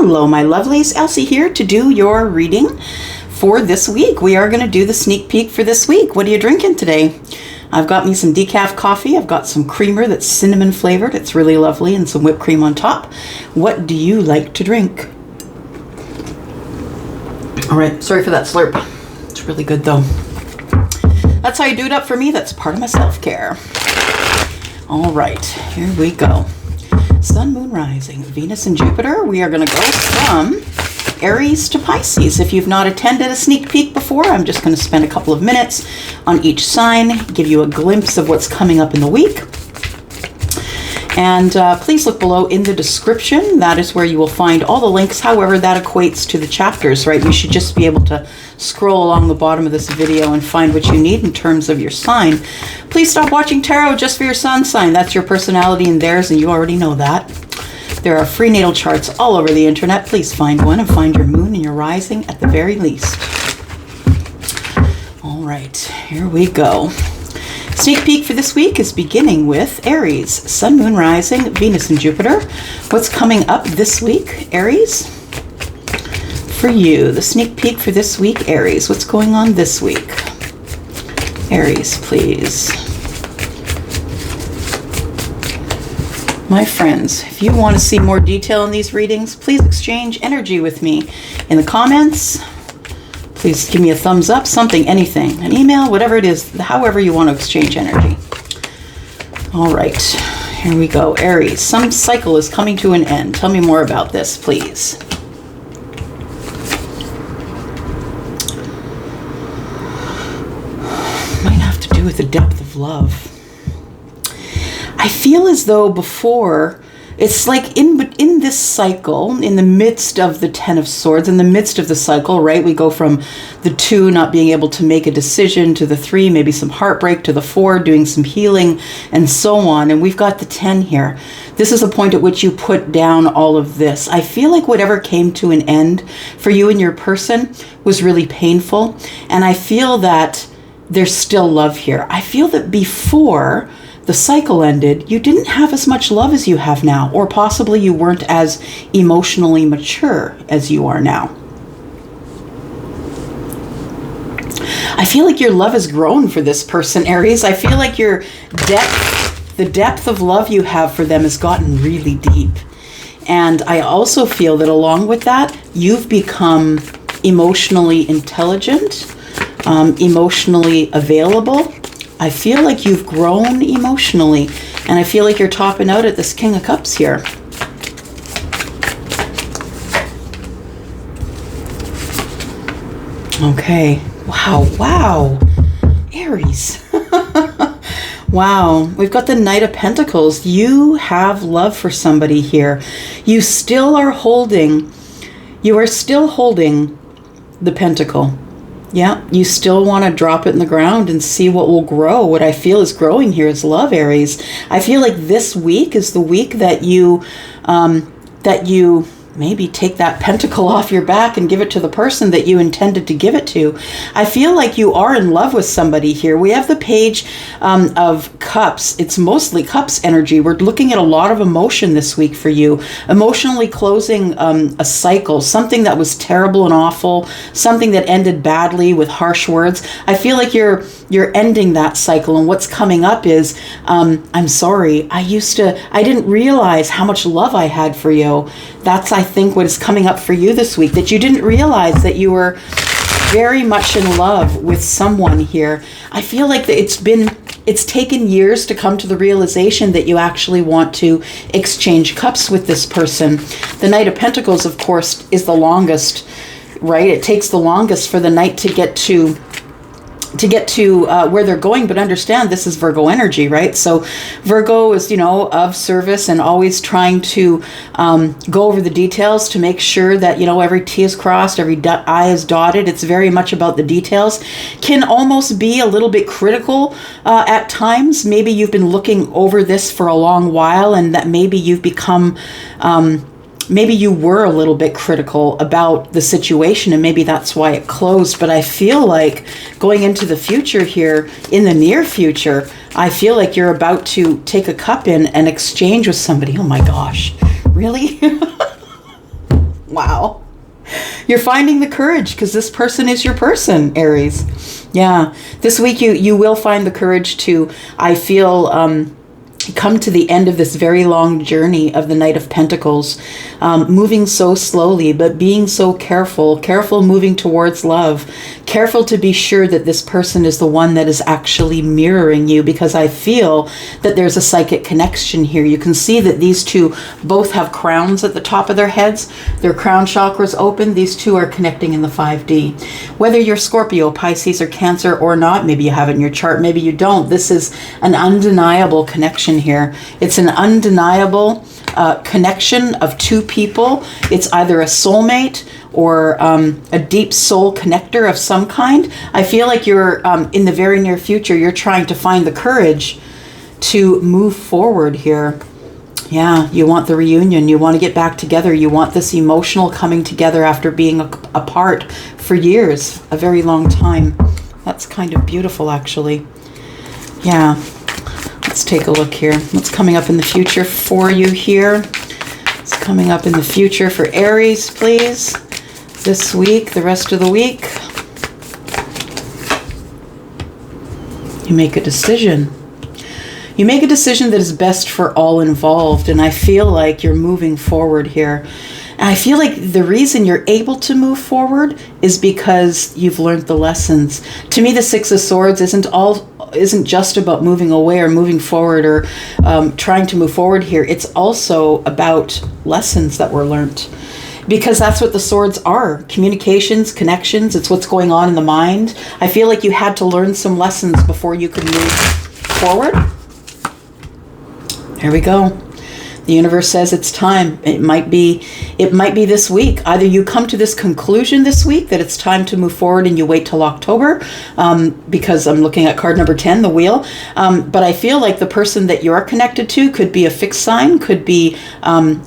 Hello, my lovelies. Elsie here to do your reading for this week. We are going to do the sneak peek for this week. What are you drinking today? I've got me some decaf coffee. I've got some creamer that's cinnamon flavored. It's really lovely, and some whipped cream on top. What do you like to drink? All right, sorry for that slurp. It's really good though. That's how you do it up for me. That's part of my self-care. All right, here we go. Sun, Moon, Rising, Venus, and Jupiter. We are going to go from Aries to Pisces. If you've not attended a sneak peek before, I'm just going to spend a couple of minutes on each sign, give you a glimpse of what's coming up in the week. And please look below in the description. That is where you will find all the links. However, that equates to the chapters, right? You should just be able to scroll along the bottom of this video and find what you need in terms of your sign. Please stop watching tarot just for your sun sign. That's your personality and theirs, and you already know that. There are free natal charts all over the internet. Please find one and find your moon and your rising at the very least. All right, here we go. Sneak peek for this week is beginning with Aries, Sun, Moon, Rising, Venus, and Jupiter. What's coming up this week, Aries? For you, the sneak peek for this week, Aries. What's going on this week? Aries, please. My friends, if you want to see more detail in these readings, please exchange energy with me in the comments. Please give me a thumbs up, something, anything, an email, whatever it is, however you want to exchange energy. All right, here we go. Aries, some cycle is coming to an end. Tell me more about this, please. Might have to do with the depth of love. I feel as though before, it's like in this cycle, in the midst of the Ten of Swords, in the midst of the cycle, right? We go from the 2 not being able to make a decision to the 3, maybe some heartbreak, to the 4 doing some healing and so on. And we've got the 10 here. This is a point at which you put down all of this. I feel like whatever came to an end for you and your person was really painful. And I feel that there's still love here. I feel that before the cycle ended, you didn't have as much love as you have now, or possibly you weren't as emotionally mature as you are now. I feel like your love has grown for this person, Aries. I feel like your the depth of love you have for them has gotten really deep. And I also feel that along with that, you've become emotionally intelligent, emotionally available. I feel like you've grown emotionally, and I feel like you're topping out at this King of Cups here. Okay. Wow. Aries. Wow. We've got the Knight of Pentacles. You have love for somebody here. You are still holding the pentacle. Yeah, you still want to drop it in the ground and see what will grow. What I feel is growing here is love, Aries. I feel like this week is the week that you maybe take that pentacle off your back and give it to the person that you intended to give it to. I feel like you are in love with somebody here. We have the Page of Cups. It's mostly Cups energy. We're looking at a lot of emotion this week for you. Emotionally closing a cycle, something that was terrible and awful, something that ended badly with harsh words. I feel like you're ending that cycle, and what's coming up is, I'm sorry, I didn't realize how much love I had for you. That's, I think, what is coming up for you this week, that you didn't realize that you were very much in love with someone here. I feel like that it's taken years to come to the realization that you actually want to exchange cups with this person. The Knight of Pentacles, of course, is the longest, right? It takes the longest for the Knight to get to where they're going, but understand this is Virgo energy, right? So Virgo is, of service and always trying to go over the details to make sure that, every T is crossed, every I is dotted. It's very much about the details. Can almost be a little bit critical at times. Maybe you've been looking over this for a long while, and that maybe you've become maybe you were a little bit critical about the situation, and maybe that's why it closed. But I feel like going into the future here, in the near future, I feel like you're about to take a cup in and exchange with somebody. Oh my gosh, really? Wow. You're finding the courage because this person is your person, Aries. Yeah. This week you will find the courage to, I feel, come to the end of this very long journey of the Knight of Pentacles, moving so slowly, but being so careful moving towards love, careful to be sure that this person is the one that is actually mirroring you, because I feel that there's a psychic connection here. You can see that these two both have crowns at the top of their heads. Their crown chakras open. These two are connecting in the 5D. Whether you're Scorpio, Pisces, or Cancer or not, maybe you have it in your chart, maybe you don't. This is an undeniable connection here. It's an undeniable connection of two people. It's either a soulmate or a deep soul connector of some kind. I feel like you're in the very near future, you're trying to find the courage to move forward here. Yeah, you want the reunion. You want to get back together. You want this emotional coming together after being apart for years, a very long time. That's kind of beautiful, actually. Yeah. Let's take a look here. What's coming up in the future for you here? What's coming up in the future for Aries, please? This week, the rest of the week. You make a decision. You make a decision that is best for all involved, and I feel like you're moving forward here. And I feel like the reason you're able to move forward is because you've learned the lessons. To me, the Six of Swords isn't just about moving away or moving forward or trying to move forward here. It's also about lessons that were learned. Because that's what the swords are. Communications, connections, it's what's going on in the mind. I feel like you had to learn some lessons before you could move forward. There we go. The universe says it's time. It might be this week. Either you come to this conclusion this week that it's time to move forward and you wait till October, because I'm looking at card number 10, the wheel. But I feel like the person that you're connected to could be a fixed sign, could be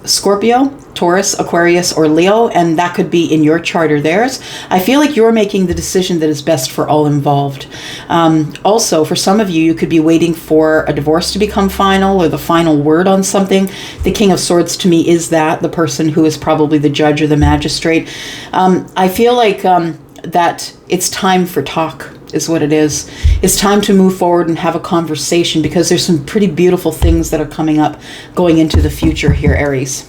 Scorpio, Taurus, Aquarius, or Leo, and that could be in your chart or theirs. I feel like you're making the decision that is best for all involved. Also, for some of you, you could be waiting for a divorce to become final or the final word on something. The King of Swords to me is the person who is probably the judge or the magistrate. I feel like that it's time for talk is what it is. It's time to move forward and have a conversation, because there's some pretty beautiful things that are coming up going into the future here, Aries.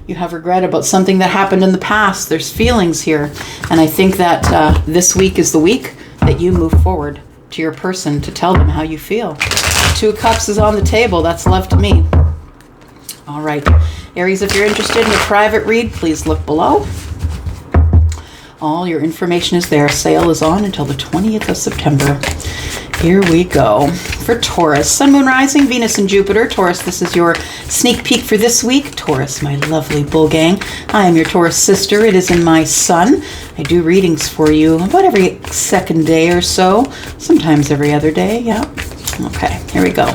You have regret about something that happened in the past. There's feelings here. And I think that this week is the week that you move forward to your person to tell them how you feel. Two of Cups is on the table. That's love to me. All right. Aries, if you're interested in a private read, please look below. All your information is there. Sale is on until the 20th of September. Here we go. For Taurus, Sun, Moon, Rising, Venus, and Jupiter. Taurus, this is your sneak peek for this week. Taurus, my lovely bull gang. I am your Taurus sister. It is in my sun. I do readings for you about every second day or so. Sometimes every other day, yeah. Okay, here we go.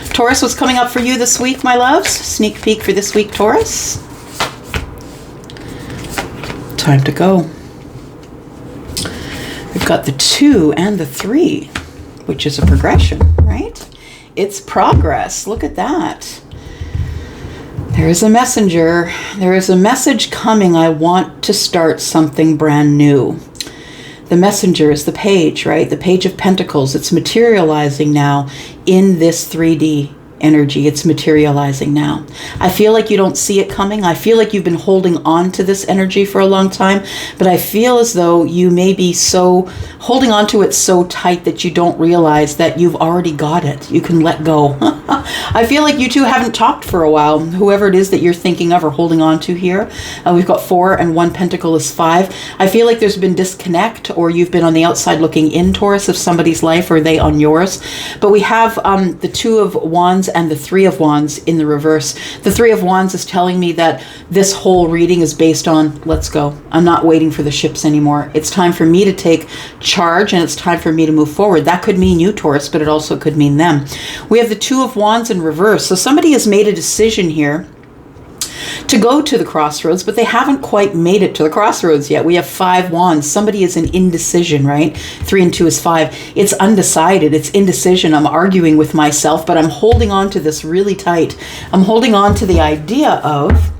Taurus, what's coming up for you this week, my loves? Sneak peek for this week, Taurus. Time to go. We've got the 2 and the 3, which is a progression, right? It's progress. Look at that. There is a messenger. There is a message coming. I want to start something brand new. The messenger is the page, right? The Page of Pentacles. It's materializing now in this 3D energy. It's materializing now. I feel like you don't see it coming. I feel like you've been holding on to this energy for a long time, but I feel as though you may be so holding on to it so tight that you don't realize that you've already got it. You can let go. I feel like you two haven't talked for a while. Whoever it is that you're thinking of or holding on to here. We've got 4 and 1 pentacle is 5. I feel like there's been disconnect, or you've been on the outside looking in, Taurus, of somebody's life, or they on yours. But we have the 2 of Wands and the 3 of Wands in the reverse. The 3 of Wands is telling me that this whole reading is based on, let's go. I'm not waiting for the ships anymore. It's time for me to take charge, and it's time for me to move forward. That could mean you, Taurus, but it also could mean them. We have the 2 of Wands in reverse. So somebody has made a decision here to go to the crossroads, but they haven't quite made it to the crossroads yet. We have 5 wands. Somebody is in indecision, right? 3 and 2 is 5. It's undecided. It's indecision. I'm arguing with myself, but I'm holding on to this really tight. I'm holding on to the idea of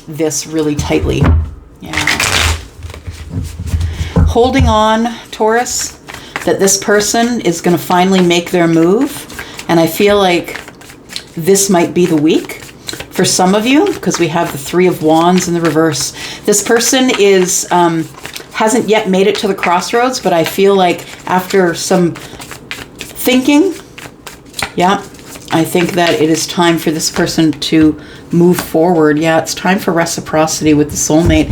this really tightly. Yeah. Holding on, Taurus, that this person is going to finally make their move. And I feel like this might be the week for some of you, because we have the Three of Wands in the reverse. This person is hasn't yet made it to the crossroads, but I feel like after some thinking, yeah, I think that it is time for this person to move forward. Yeah, it's time for reciprocity with the soulmate.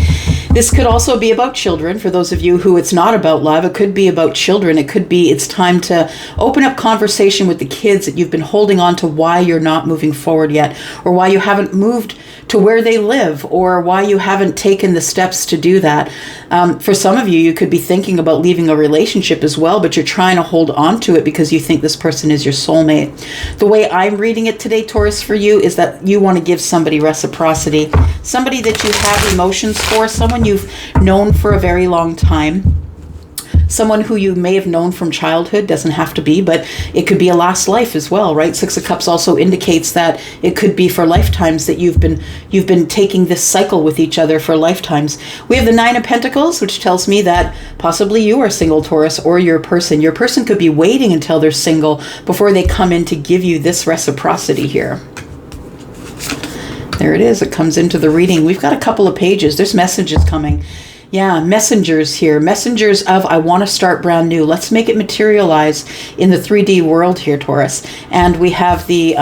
This could also be about children. For those of you who it's not about love, it could be about children. It could be it's time to open up conversation with the kids that you've been holding on to, why you're not moving forward yet, or why you haven't moved to where they live, or why you haven't taken the steps to do that. For some of you, you could be thinking about leaving a relationship as well, but you're trying to hold on to it because you think this person is your soulmate. The way I'm reading it today, Taurus, for you is that you want to give somebody reciprocity, somebody that you have emotions for, someone you've known for a very long time. Someone who you may have known from childhood, doesn't have to be, but it could be a last life as well, right? Six of Cups also indicates that it could be for lifetimes, that you've been taking this cycle with each other for lifetimes. We have the Nine of Pentacles, which tells me that possibly you are single, Taurus, or your person. Your person could be waiting until they're single before they come in to give you this reciprocity here. There it is. It comes into the reading. We've got a couple of pages. There's messages coming. Yeah, messengers here. Messengers of, I want to start brand new. Let's make it materialize in the 3D world here, Taurus. And we have the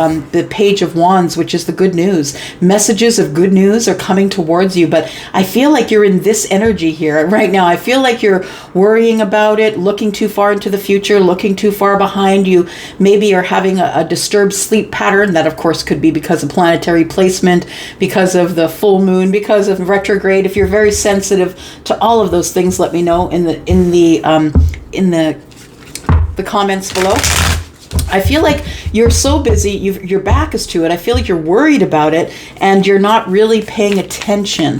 Page of Wands, which is the good news. Messages of good news are coming towards you. But I feel like you're in this energy here right now. I feel like you're worrying about it, looking too far into the future, looking too far behind you. Maybe you're having a disturbed sleep pattern. That, of course, could be because of planetary placement, because of the full moon, because of retrograde. If you're very sensitive to all of those things, let me know in the comments below. I feel like you're so busy, your back is to it. I feel like you're worried about it and you're not really paying attention,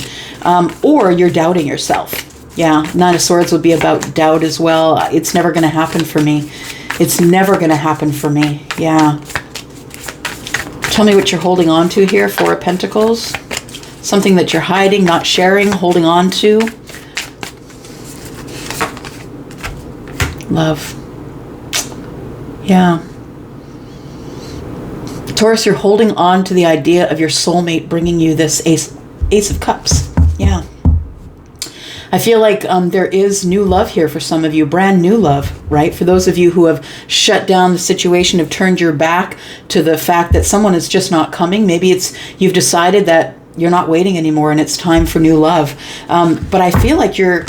or you're doubting yourself. Yeah, Nine of Swords would be about doubt as well. It's never going to happen for me. It's never going to happen for me. Yeah. Tell me what you're holding on to here. Four of Pentacles. Something that you're hiding, not sharing, holding on to. Love. Yeah. Taurus, you're holding on to the idea of your soulmate bringing you this Ace of Cups. Yeah. I feel like there is new love here for some of you, brand new love, right? For those of you who have shut down the situation, have turned your back to the fact that someone is just not coming. Maybe it's you've decided that you're not waiting anymore and it's time for new love. But I feel like you're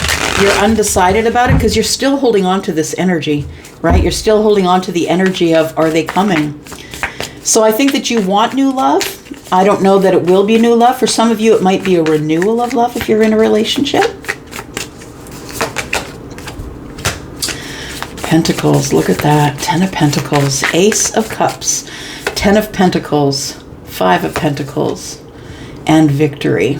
undecided about it because you're still holding on to this energy, right? You're still holding on to the energy of, are they coming? So I think that you want new love. I don't know that it will be new love. For some of you, it might be a renewal of love if you're in a relationship. Pentacles, look at that. 10 of Pentacles, Ace of Cups, 10 of Pentacles, 5 of Pentacles, and victory.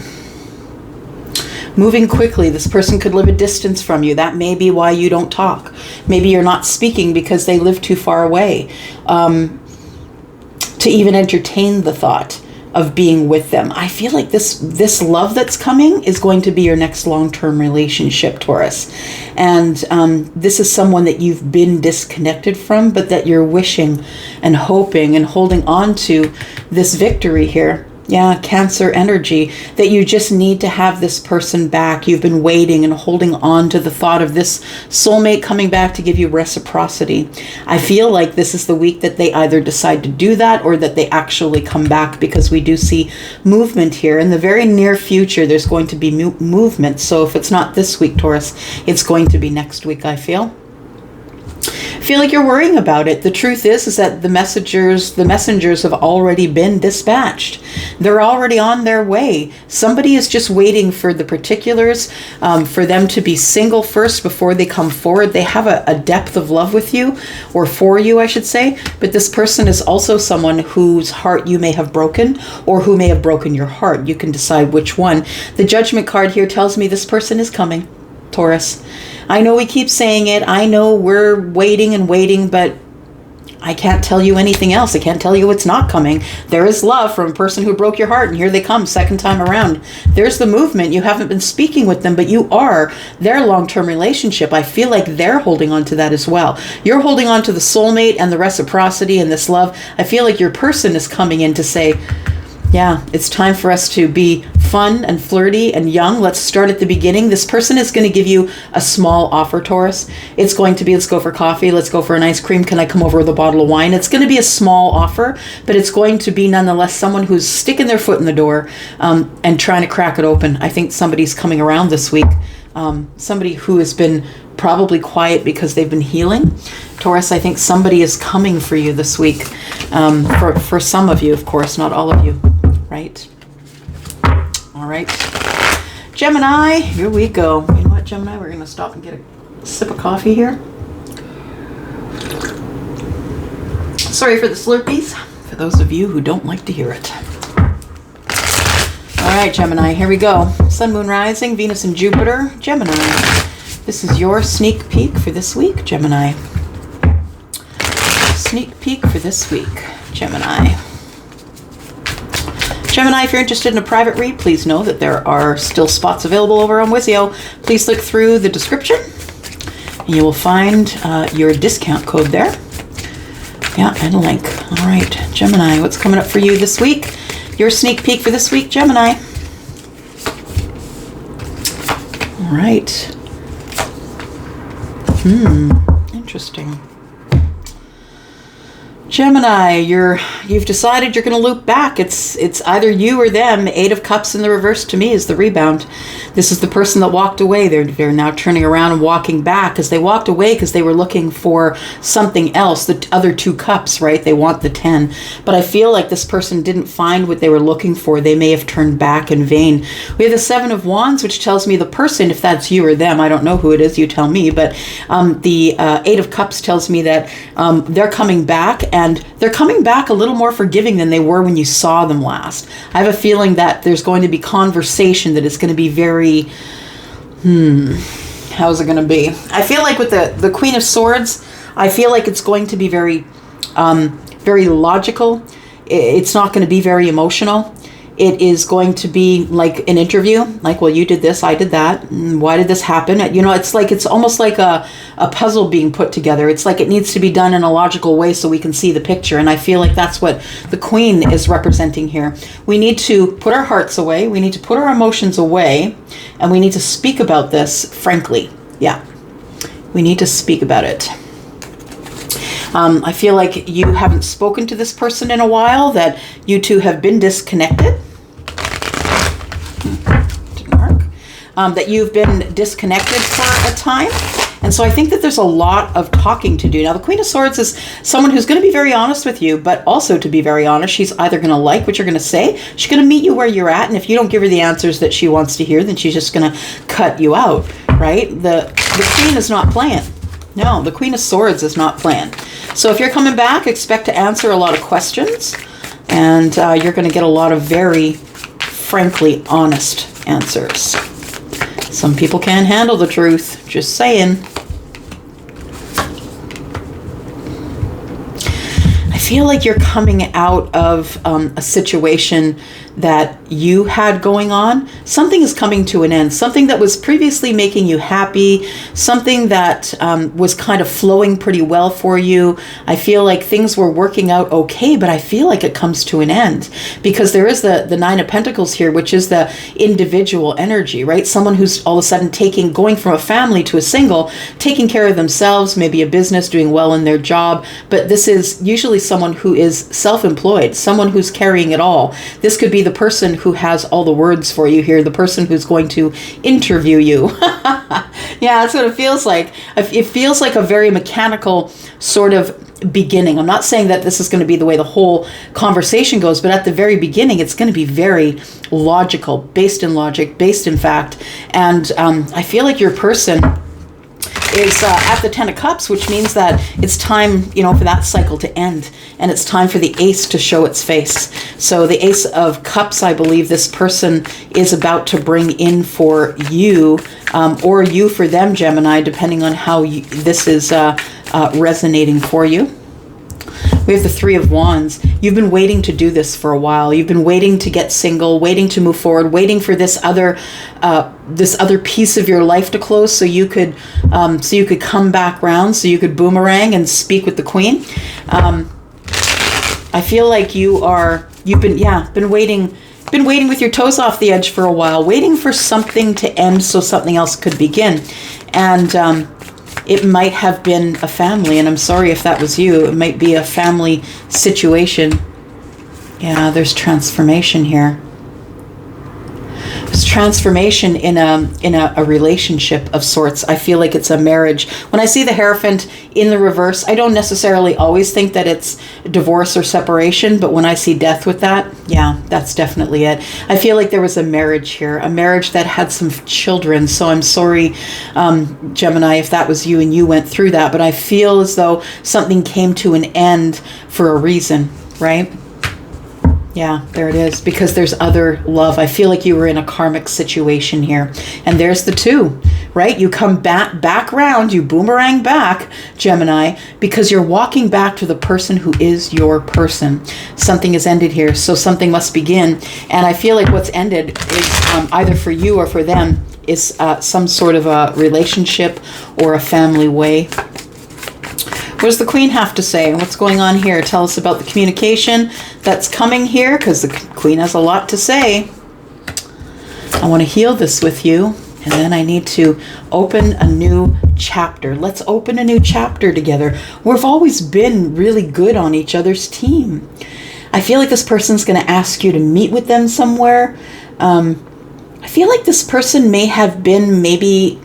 Moving quickly, this person could live a distance from you. That may be why you don't talk. Maybe you're not speaking because they live too far away to even entertain the thought of being with them. I feel like this love that's coming is going to be your next long-term relationship, Taurus. And this is someone that you've been disconnected from, but that you're wishing and hoping and holding on to this victory here. Yeah, Cancer energy, that you just need to have this person back. You've been waiting and holding on to the thought of this soulmate coming back to give you reciprocity. I feel like this is the week that they either decide to do that or that they actually come back, because we do see movement here. In the very near future, there's going to be movement. So if it's not this week, Taurus, it's going to be next week, I feel. Feel like you're worrying about it. The truth is that the messengers have already been dispatched. They're already on their way. Somebody is just waiting for the particulars, for them to be single first before they come forward. They have a depth of love with you, or for you, I should say. But this person is also someone whose heart you may have broken, or who may have broken your heart. You can decide which one. The Judgment card here tells me this person is coming, Taurus. I know we keep saying it. I know we're waiting and waiting, but I can't tell you anything else. I can't tell you what's not coming. There is love from a person who broke your heart, and here they come second time around. There's the movement. You haven't been speaking with them, but you are their long-term relationship. I feel like they're holding on to that as well. You're holding on to the soulmate and the reciprocity and this love. I feel like your person is coming in to say, yeah, it's time for us to be fun and flirty and young. Let's start at the beginning. This person is going to give you a small offer, Taurus. It's going to be, let's go for coffee. Let's go for an ice cream. Can I come over with a bottle of wine? It's going to be a small offer, but it's going to be nonetheless someone who's sticking their foot in the door and trying to crack it open. I think somebody's coming around this week. Somebody who has been probably quiet because they've been healing. Taurus, I think somebody is coming for you this week. For some of you, of course, not all of you, right? All right. Gemini, here we go. You know what, Gemini? We're going to stop and get a sip of coffee here. Sorry for the slurpees, for those of you who don't like to hear it. All right, Gemini, here we go. Sun, Moon, Rising, Venus, and Jupiter. Gemini, this is your sneak peek for this week, Gemini. Sneak peek for this week, Gemini. Gemini, if you're interested in a private read, please know that there are still spots available over on Wizio. Please look through the description and you will find your discount code there. Yeah, and a link. All right, Gemini, what's coming up for you this week? Your sneak peek for this week, Gemini. All right. Interesting. Gemini, you've decided you're going to loop back. It's either you or them. 8 of Cups in the reverse to me is the rebound. This is the person that walked away. They're now turning around and walking back because they walked away because they were looking for something else. The other 2 cups, right? They want the 10. But I feel like this person didn't find what they were looking for. They may have turned back in vain. We have the 7 of Wands, which tells me the person, if that's you or them, I don't know who it is, you tell me, but the 8 of Cups tells me that they're coming back, and they're coming back a little more forgiving than they were when you saw them last. I have a feeling that there's going to be conversation that is going to be very, how's it going to be? I feel like with the Queen of Swords, I feel like it's going to be very, very logical. It's not going to be very emotional. It is going to be like an interview, like, well, you did this, I did that. Why did this happen? You know, it's almost like a puzzle being put together. It's like it needs to be done in a logical way so we can see the picture. And I feel like that's what the Queen is representing here. We need to put our hearts away. We need to put our emotions away. And we need to speak about this frankly. Yeah, we need to speak about it. I feel like you haven't spoken to this person in a while, that you two have been disconnected. Didn't work. That you've been disconnected for a time. And so I think that there's a lot of talking to do. Now, the Queen of Swords is someone who's going to be very honest with you, but also, to be very honest, she's either going to like what you're going to say, she's going to meet you where you're at, and if you don't give her the answers that she wants to hear, then she's just going to cut you out, right? The Queen is not playing. No, the Queen of Swords is not playing. So if you're coming back, expect to answer a lot of questions, and you're going to get a lot of very, frankly, honest answers. Some people can't handle the truth, just saying. I feel like you're coming out of a situation that you had going on. Something is coming to an end. Something that was previously making you happy. Something that was kind of flowing pretty well for you. I feel like things were working out okay, but I feel like it comes to an end because there is the 9 of Pentacles here, which is the individual energy, right? Someone who's all of a sudden going from a family to a single, taking care of themselves, maybe a business, doing well in their job. But this is usually someone who is self-employed, someone who's carrying it all. This could be the person who has all the words for you here, the person who's going to interview you. Yeah, that's what it feels like. It feels like a very mechanical sort of beginning. I'm not saying that this is going to be the way the whole conversation goes, but at the very beginning, it's going to be very logical, based in logic, based in fact. And I feel like your person is at the 10 of Cups, which means that it's time, for that cycle to end, and it's time for the Ace to show its face. So the Ace of Cups, I believe this person is about to bring in for you, or you for them, Gemini, depending on how this is resonating for you. We have the Three of Wands. You've been waiting to do this for a while. You've been waiting to get single, waiting to move forward, waiting for this other piece of your life to close, so you could come back round, so you could boomerang and speak with the Queen. I feel like you've been waiting with your toes off the edge for a while, waiting for something to end so something else could begin. And it might have been a family, and I'm sorry if that was you. It might be a family situation. Yeah, there's transformation here. There's transformation in a relationship of sorts. I feel like it's a marriage. When I see the Hierophant in the reverse, I don't necessarily always think that it's divorce or separation, but when I see death with that, yeah, that's definitely it. I feel like there was a marriage here, a marriage that had some children. So I'm sorry, Gemini, if that was you and you went through that, but I feel as though something came to an end for a reason, right? Yeah, there it is, because there's other love. I feel like you were in a karmic situation here. And there's the two, right? You come back round, you boomerang back, Gemini, because you're walking back to the person who is your person. Something has ended here, so something must begin. And I feel like what's ended is either for you or for them is some sort of a relationship or a family way. What does the Queen have to say? What's going on here? Tell us about the communication that's coming here, because the Queen has a lot to say. I want to heal this with you, and then I need to open a new chapter. Let's open a new chapter together. We've always been really good on each other's team. I feel like this person's going to ask you to meet with them somewhere. I feel like this person may have been maybe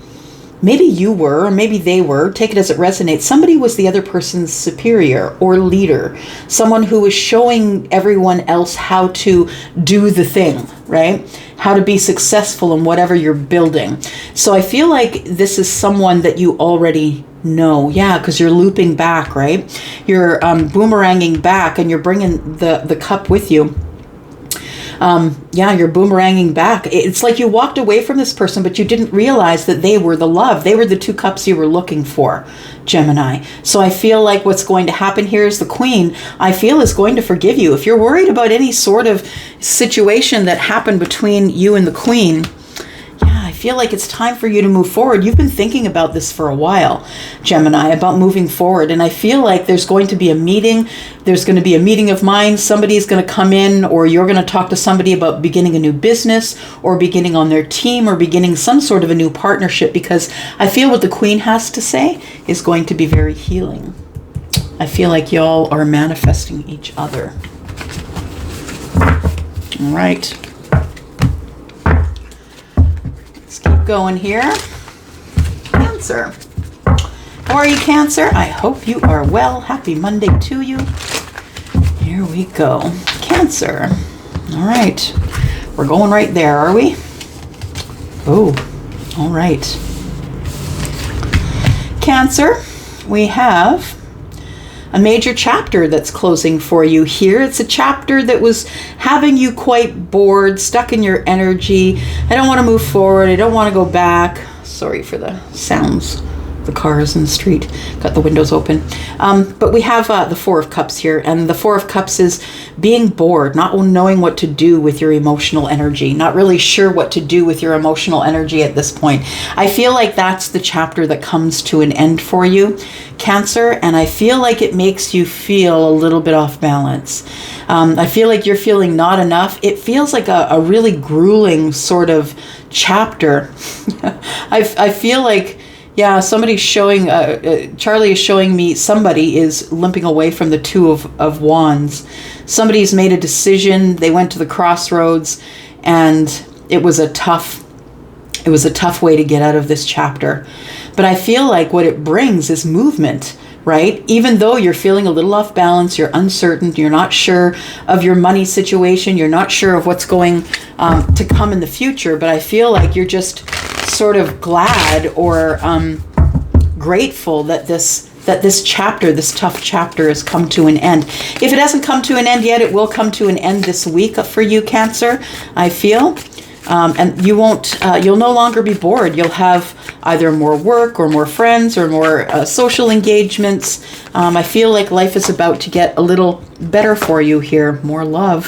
you were, or maybe they were, take it as it resonates. Somebody was the other person's superior or leader, someone who was showing everyone else how to do the thing, right? How to be successful in whatever you're building. So I feel like this is someone that you already know. Yeah, because you're looping back, right? You're boomeranging back, and you're bringing the cup with you. You're boomeranging back. It's like you walked away from this person, but you didn't realize that they were the love. They were the two cups you were looking for, Gemini. So I feel like what's going to happen here is the Queen, I feel, is going to forgive you. If you're worried about any sort of situation that happened between you and the Queen, I feel like it's time for you to move forward. You've been thinking about this for a while, Gemini, about moving forward. And I feel like there's going to be a meeting. There's going to be a meeting of minds. Somebody's going to come in, or you're going to talk to somebody about beginning a new business, or beginning on their team, or beginning some sort of a new partnership, because I feel what the Queen has to say is going to be very healing. I feel like y'all are manifesting each other. All right. Keep going here. Cancer. How are you, Cancer? I hope you are well. Happy Monday to you. Here we go. Cancer. All right. We're going right there, are we? Oh, all right. Cancer, we have a major chapter that's closing for you here. It's a chapter that was having you quite bored, stuck in your energy. I don't want to move forward. I don't want to go back. Sorry for the sounds. The cars in the street. Got the windows open. But we have the Four of Cups here. And the Four of Cups is being bored, not knowing what to do with your emotional energy, not really sure what to do with your emotional energy at this point. I feel like that's the chapter that comes to an end for you, Cancer. And I feel like it makes you feel a little bit off balance. I feel like you're feeling not enough. It feels like a really grueling sort of chapter. I feel like, yeah, somebody's showing, Charlie is showing me somebody is limping away from the Two of Wands. Somebody's made a decision. They went to the crossroads, and it was a tough way to get out of this chapter. But I feel like what it brings is movement, right? Even though you're feeling a little off balance, you're uncertain, you're not sure of your money situation, you're not sure of what's going to come in the future, but I feel like you're just sort of glad or grateful that this chapter, this tough chapter, has come to an end. If it hasn't come to an end yet, it will come to an end this week for you, Cancer, I feel. And you won't, you'll no longer be bored. You'll have either more work or more friends or more social engagements. I feel like life is about to get a little better for you here. More love,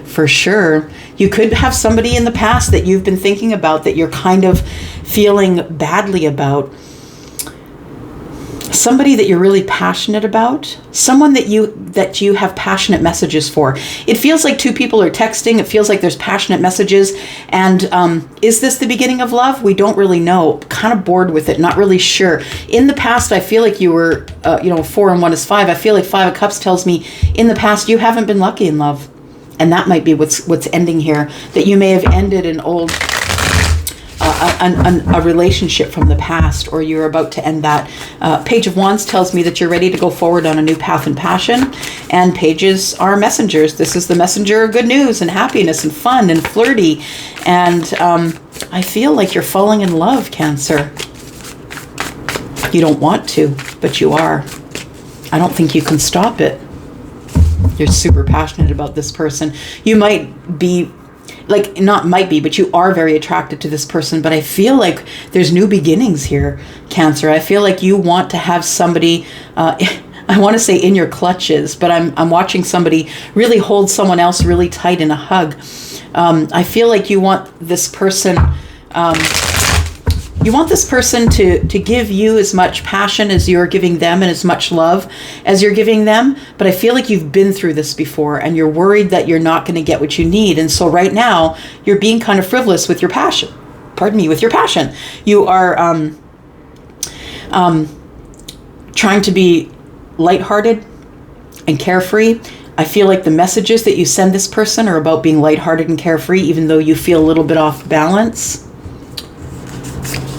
for sure. You could have somebody in the past that you've been thinking about that you're kind of feeling badly about. Somebody that you're really passionate about, someone that you have passionate messages for. It feels like two people are texting. It feels like there's passionate messages. And is this the beginning of love? We don't really know. Kind of bored with it. Not really sure. In the past, I feel like you were, 4 and 1 is 5. I feel like 5 of Cups tells me in the past you haven't been lucky in love. And that might be what's ending here. That you may have ended an old... a relationship from the past, or you're about to end that. Page of Wands tells me that you're ready to go forward on a new path and passion, and pages are messengers. This is the messenger of good news and happiness and fun and flirty, and I feel like you're falling in love, Cancer. You don't want to, but you are. I don't think you can stop it. You're super passionate about this person. You might be but you are very attracted to this person. But I feel like there's new beginnings here, Cancer. I feel like you want to have somebody, I want to say in your clutches, but I'm watching somebody really hold someone else really tight in a hug. I feel like you want this person, to give you as much passion as you're giving them and as much love as you're giving them. But I feel like you've been through this before and you're worried that you're not going to get what you need. And so right now you're being kind of frivolous with your passion. With your passion. You are trying to be lighthearted and carefree. I feel like the messages that you send this person are about being lighthearted and carefree, even though you feel a little bit off balance.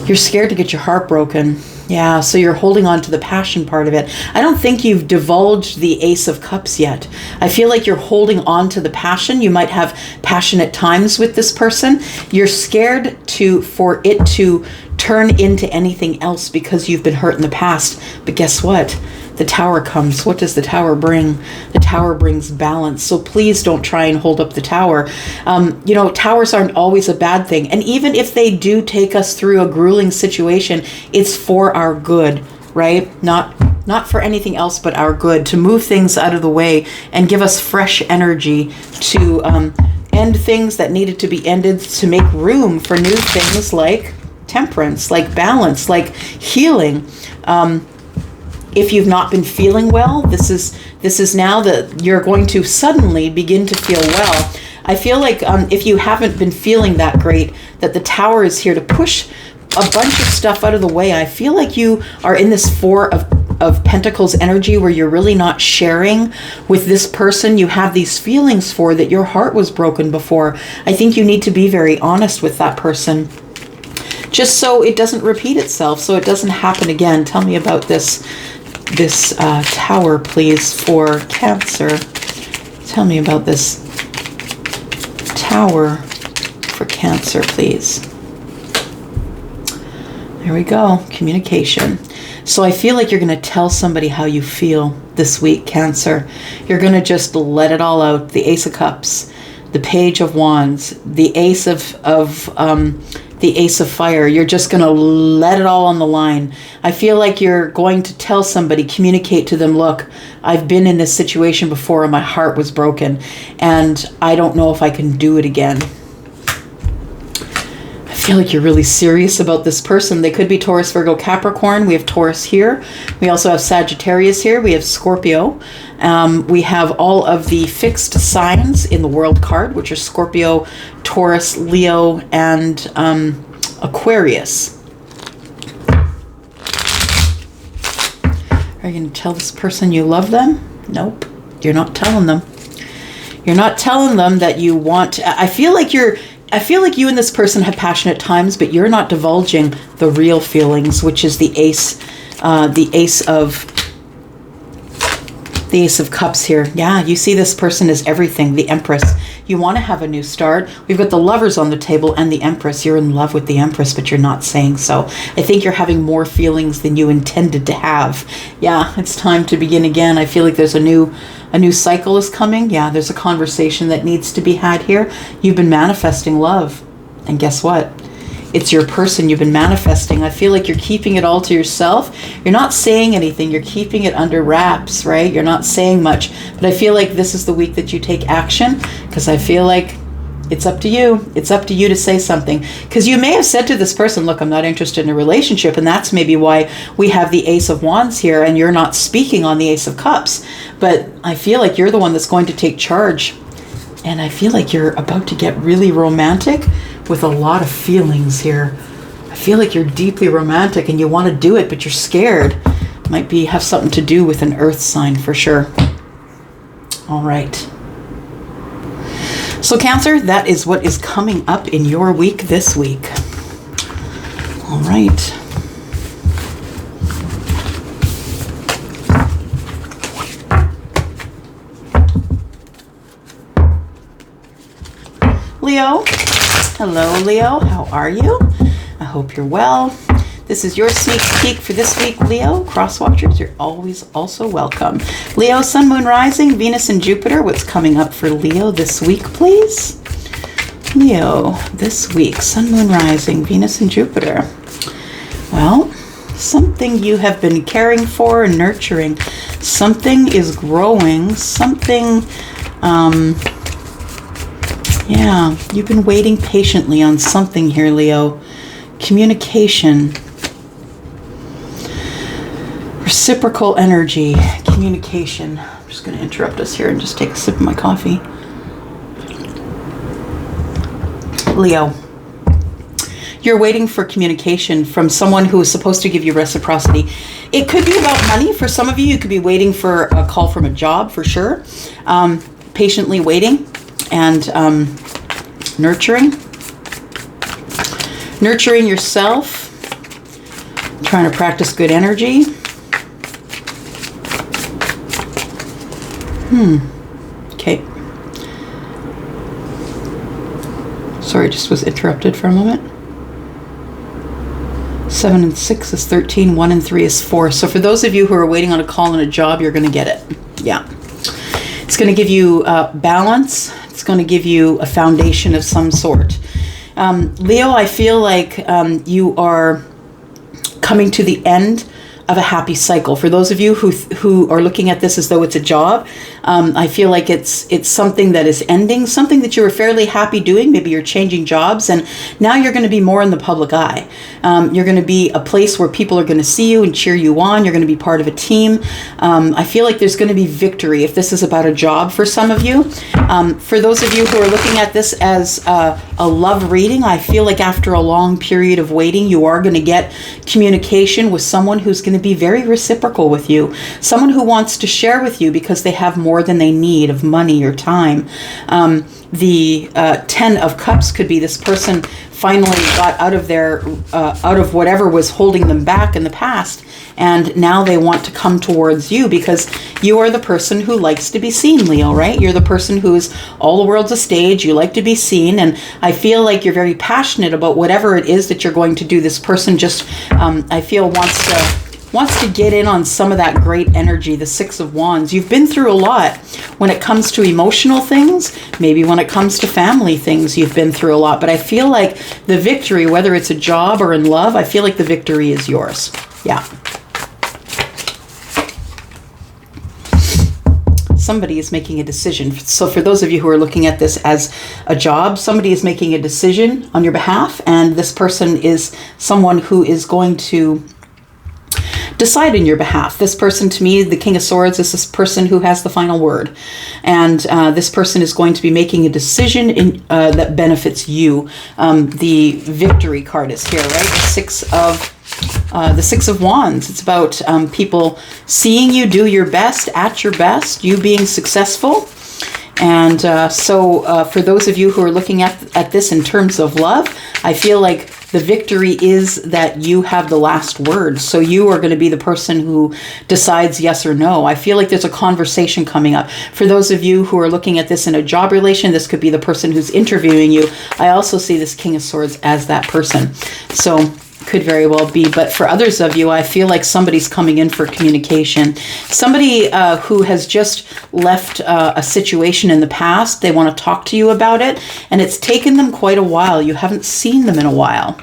You're scared to get your heart broken. Yeah, so you're holding on to the passion part of it. I don't think you've divulged the Ace of Cups yet. I feel like you're holding on to the passion. You might have passionate times with this person. You're scared for it to turn into anything else because you've been hurt in the past. But guess what? The Tower comes. What does the Tower bring? The Tower brings balance. So please don't try and hold up the Tower. Towers aren't always a bad thing. And even if they do take us through a grueling situation, it's for our good, right? Not for anything else but our good, to move things out of the way and give us fresh energy to end things that needed to be ended, to make room for new things like temperance, like balance, like healing. If you've not been feeling well, this is now that you're going to suddenly begin to feel well. I feel like if you haven't been feeling that great, that the Tower is here to push a bunch of stuff out of the way. I feel like you are in this 4 of Pentacles energy where you're really not sharing with this person you have these feelings for, that your heart was broken before. I think you need to be very honest with that person, just so it doesn't repeat itself, so it doesn't happen again. Tell me about this Tower, please, for Cancer. Tell me about this Tower for Cancer, please. There we go. Communication. So I feel like you're going to tell somebody how you feel this week, Cancer. You're going to just let it all out. The Ace of Cups, the Page of Wands, the Ace the Ace of Fire. You're just going to let it all on the line. I feel like you're going to tell somebody, communicate to them, look, I've been in this situation before and my heart was broken and I don't know if I can do it again. I feel like you're really serious about this person. They could be Taurus, Virgo, Capricorn. We have Taurus here. We also have Sagittarius here. We have Scorpio. We have all of the fixed signs in the World card, which are Scorpio, Taurus, Leo, and Aquarius. Are you going to tell this person you love them? Nope. You're not telling them. You're not telling them that you want... I feel like you and this person have passionate times, but you're not divulging the real feelings, which is the Ace of Cups here. Yeah, you see this person as everything, the Empress. You want to have a new start. We've got the Lovers on the table and the Empress. You're in love with the Empress, but you're not saying so. I think you're having more feelings than you intended to have. Yeah, it's time to begin again. I feel like there's a new cycle is coming. Yeah, there's a conversation that needs to be had here. You've been manifesting love. And guess what? It's your person you've been manifesting. I feel like you're keeping it all to yourself. You're not saying anything. You're keeping it under wraps, right? You're not saying much. But I feel like this is the week that you take action, because I feel like it's up to you. It's up to you to say something. Because you may have said to this person, look, I'm not interested in a relationship. And that's maybe why we have the Ace of Wands here and you're not speaking on the Ace of Cups. But I feel like you're the one that's going to take charge. And I feel like you're about to get really romantic with a lot of feelings here. I feel like you're deeply romantic and you want to do it, but you're scared. Might be have something to do with an earth sign for sure. All right. So Cancer, that is what is coming up in your week this week. All right. Leo. Hello, Leo. How are you? I hope you're well. This is your sneak peek for this week, Leo. Cross watchers, you're always also welcome. Leo, Sun, Moon, Rising, Venus, and Jupiter. What's coming up for Leo this week, please? Leo, this week, Sun, Moon, Rising, Venus, and Jupiter. Well, something you have been caring for and nurturing. Something is growing. Something, yeah, you've been waiting patiently on something here, Leo. Communication. Reciprocal energy. Communication. I'm just going to interrupt us here and just take a sip of my coffee. Leo, you're waiting for communication from someone who is supposed to give you reciprocity. It could be about money. For some of you, you could be waiting for a call from a job, for sure. Patiently waiting. And nurturing yourself, trying to practice good energy. Okay. Sorry, just was interrupted for a moment. 7 and 6 is 13, 1 and 3 is 4. So for those of you who are waiting on a call and a job, you're going to get it. Yeah. It's going to give you balance. It's going to give you a foundation of some sort. Leo, I feel like you are coming to the end of a happy cycle. For those of you who are looking at this as though it's a job, I feel like it's something that is ending, something that you were fairly happy doing. Maybe you're changing jobs and now you're going to be more in the public eye. You're going to be a place where people are going to see you and cheer you on. You're going to be part of a team. I feel like there's going to be victory if this is about a job for some of you. For those of you who are looking at this as a love reading, I feel like after a long period of waiting, you are going to get communication with someone who's going to be very reciprocal with you, someone who wants to share with you because they have more than they need of money or time. The 10 of Cups could be this person finally got out of whatever was holding them back in the past, and now they want to come towards you because you are the person who likes to be seen, Leo, right? You're the person who's all the world's a stage. You like to be seen, and I feel like you're very passionate about whatever it is that you're going to do. This person just, I feel, wants to get in on some of that great energy, the 6 of Wands. You've been through a lot when it comes to emotional things, maybe when it comes to family things, you've been through a lot. But I feel like the victory, whether it's a job or in love, I feel like the victory is yours. Yeah. Somebody is making a decision. So for those of you who are looking at this as a job, somebody is making a decision on your behalf, and this person is someone who is going to decide in your behalf. This person, to me, the King of Swords, is this person who has the final word. And this person is going to be making a decision that benefits you. The victory card is here, right? The 6 of Wands. It's about people seeing you do your best, at your best, you being successful. And so for those of you who are looking at this in terms of love, I feel like the victory is that you have the last word. So you are going to be the person who decides yes or no. I feel like there's a conversation coming up. For those of you who are looking at this in a job relation, this could be the person who's interviewing you. I also see this King of Swords as that person. So Could very well be. But for others of you, I feel like somebody's coming in for communication. Somebody who has just left a situation in the past. They want to talk to you about it. And it's taken them quite a while. You haven't seen them in a while.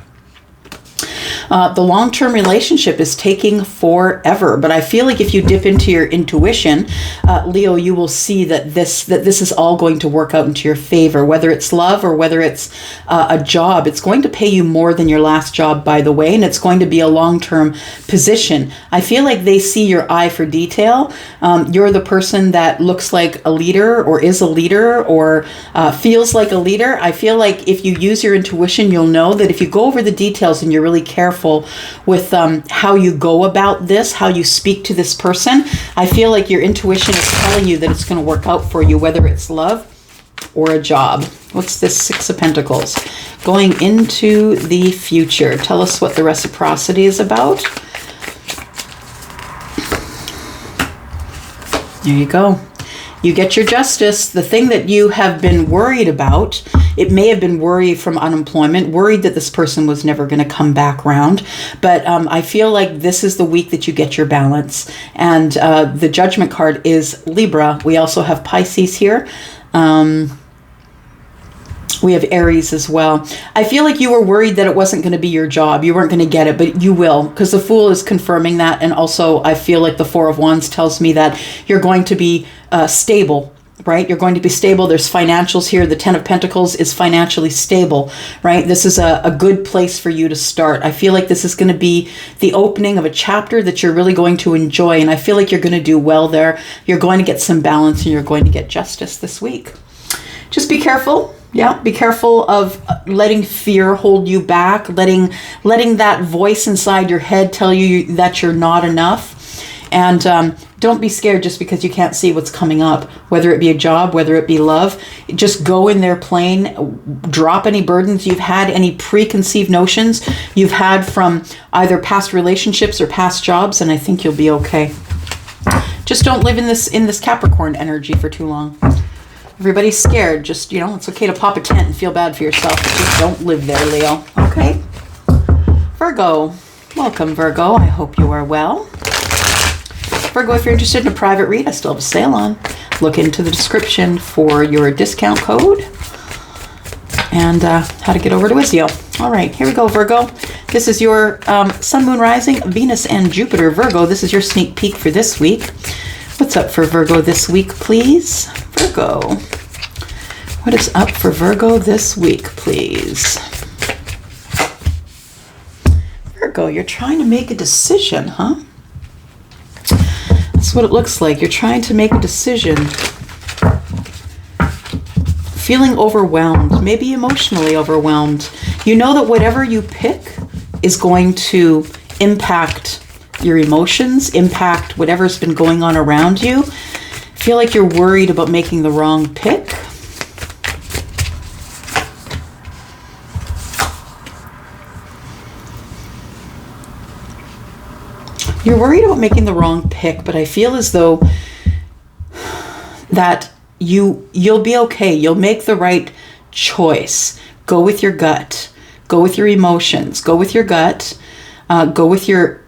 The long-term relationship is taking forever, but I feel like if you dip into your intuition, Leo, you will see that this is all going to work out into your favor, whether it's love or whether it's a job. It's going to pay you more than your last job, by the way, and it's going to be a long-term position. I feel like they see your eye for detail. You're the person that looks like a leader or is a leader or feels like a leader. I feel like if you use your intuition, you'll know that if you go over the details and you're really careful with how you go about this, how you speak to this person, I feel like your intuition is telling you that it's going to work out for you, whether it's love or a job. What's this Six of Pentacles? Going into the future. Tell us what the reciprocity is about. There you go. You get your justice. The thing that you have been worried about, it may have been worry from unemployment, worried that this person was never going to come back round. But I feel like this is the week that you get your balance. And the Judgment card is Libra. We also have Pisces here. We have Aries as well. I feel like you were worried that it wasn't going to be your job. You weren't going to get it, but you will, because the Fool is confirming that. And also, I feel like the Four of Wands tells me that you're going to be stable, right? You're going to be stable. There's financials here. The Ten of Pentacles is financially stable, right? This is a good place for you to start. I feel like this is going to be the opening of a chapter that you're really going to enjoy. And I feel like you're going to do well there. You're going to get some balance and you're going to get justice this week. Just be careful. Yeah, be careful of letting fear hold you back, letting that voice inside your head tell you that you're not enough. And don't be scared just because you can't see what's coming up, whether it be a job, whether it be love. Just go in there plain, drop any burdens you've had, any preconceived notions you've had from either past relationships or past jobs, and I think you'll be okay. Just don't live in this Capricorn energy for too long. Everybody's scared. Just, it's okay to pop a tent and feel bad for yourself. But just don't live there, Leo. Okay? Virgo. Welcome, Virgo. I hope you are well. Virgo, if you're interested in a private read, I still have a sale on. Look into the description for your discount code and how to get over to Wizio. All right, here we go, Virgo. This is your Sun, Moon, Rising, Venus, and Jupiter. Virgo, this is your sneak peek for this week. What's up for Virgo this week, please? Virgo. What is up for Virgo this week, please? Virgo, you're trying to make a decision, huh? That's what it looks like. You're trying to make a decision. Feeling overwhelmed, maybe emotionally overwhelmed. You know that whatever you pick is going to impact your emotions, impact whatever's been going on around you. Feel like you're worried about making the wrong pick. You're worried about making the wrong pick, but I feel as though that you'll be okay. You'll make the right choice. Go with your gut. Go with your emotions. Go with your gut. Go with your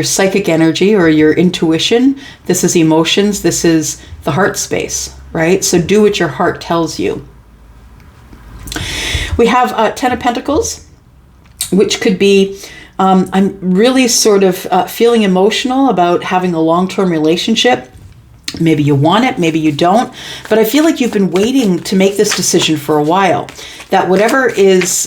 psychic energy or your intuition. This is emotions. This is the heart space, right? So do what your heart tells you. We have Ten of Pentacles, which could be, I'm really sort of feeling emotional about having a long-term relationship. Maybe you want it, maybe you don't, but I feel like you've been waiting to make this decision for a while. That whatever is,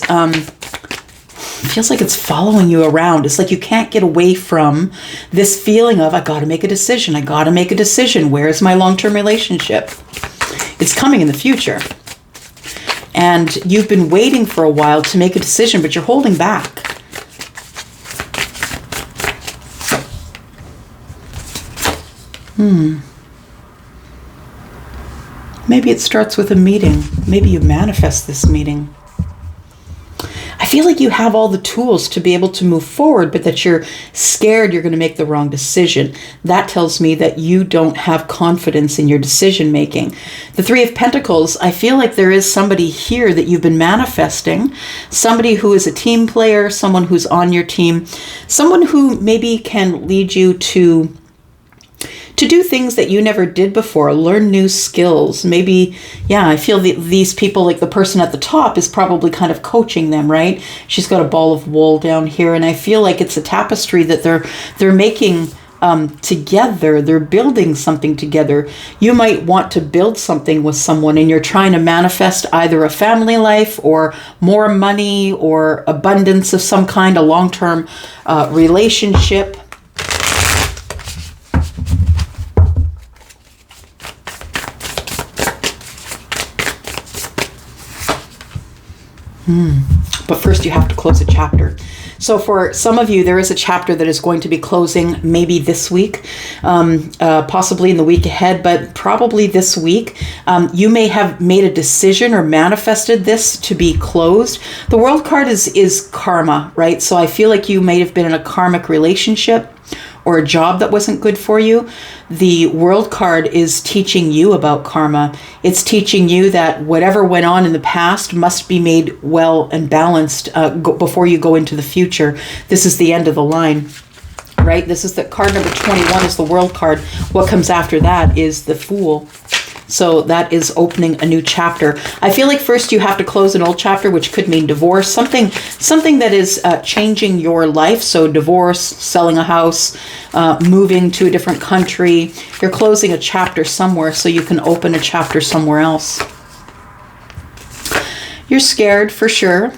feels like it's following you around. It's like you can't get away from this feeling of, I got to make a decision. I got to make a decision. Where's my long-term relationship? It's coming in the future. And you've been waiting for a while to make a decision, but you're holding back. Maybe it starts with a meeting. Maybe you manifest this meeting. I feel like you have all the tools to be able to move forward, but that you're scared you're going to make the wrong decision. That tells me that you don't have confidence in your decision making. The Three of Pentacles, I feel like there is somebody here that you've been manifesting, somebody who is a team player, someone who's on your team, someone who maybe can lead you to do things that you never did before, learn new skills. Maybe, yeah, I feel these people, like the person at the top is probably kind of coaching them, right? She's got a ball of wool down here, and I feel like it's a tapestry that they're making together. They're building something together. You might want to build something with someone, and you're trying to manifest either a family life or more money or abundance of some kind, a long-term relationship. But first you have to close a chapter. So for some of you, there is a chapter that is going to be closing maybe this week, possibly in the week ahead, but probably this week. You may have made a decision or manifested this to be closed. The World card is karma, right? So I feel like you may have been in a karmic relationship or a job that wasn't good for you. The World card is teaching you about karma. It's teaching you that whatever went on in the past must be made well and balanced before you go into the future. This is the end of the line, right? This is the card number 21 is the World card. What comes after that is the Fool. So that is opening a new chapter. I feel like first you have to close an old chapter, which could mean divorce, something that is changing your life. So divorce, selling a house, moving to a different country. You're closing a chapter somewhere so you can open a chapter somewhere else. You're scared for sure.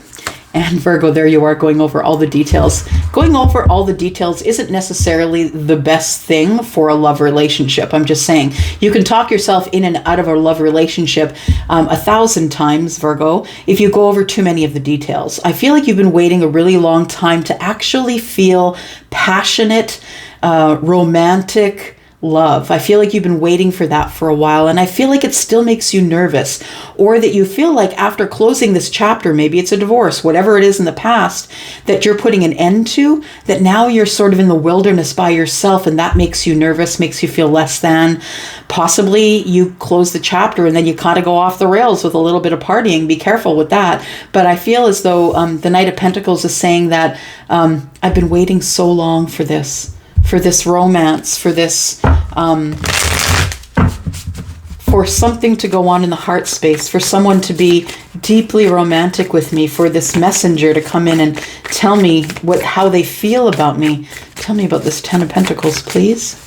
And Virgo, there you are going over all the details. Going over all the details isn't necessarily the best thing for a love relationship. I'm just saying, you can talk yourself in and out of a love relationship 1,000 times, Virgo, if you go over too many of the details. I feel like you've been waiting a really long time to actually feel passionate, romantic love. I feel like you've been waiting for that for a while, and I feel like it still makes you nervous, or that you feel like after closing this chapter, maybe it's a divorce, whatever it is in the past that you're putting an end to, that now you're sort of in the wilderness by yourself, and that makes you nervous, makes you feel less than. Possibly you close the chapter and then you kind of go off the rails with a little bit of partying. Be careful with that. But I feel as though the Knight of Pentacles is saying that I've been waiting so long for this romance, for this, for something to go on in the heart space, for someone to be deeply romantic with me, for this messenger to come in and tell me how they feel about me. Tell me about this Ten of Pentacles, please.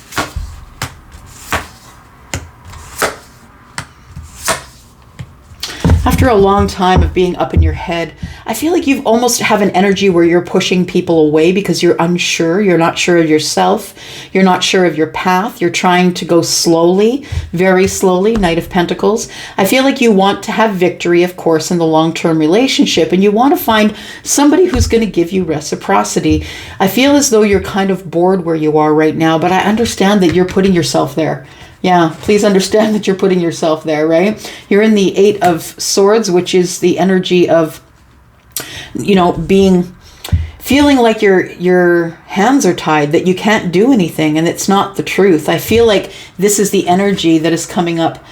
After a long time of being up in your head, I feel like you almost have an energy where you're pushing people away because you're unsure. You're not sure of yourself. You're not sure of your path. You're trying to go slowly, very slowly, Knight of Pentacles. I feel like you want to have victory, of course, in the long-term relationship, and you want to find somebody who's going to give you reciprocity. I feel as though you're kind of bored where you are right now, but I understand that you're putting yourself there. Yeah, please understand that you're putting yourself there, right? You're in the Eight of Swords, which is the energy of, feeling like your hands are tied, that you can't do anything, and it's not the truth. I feel like this is the energy that is coming up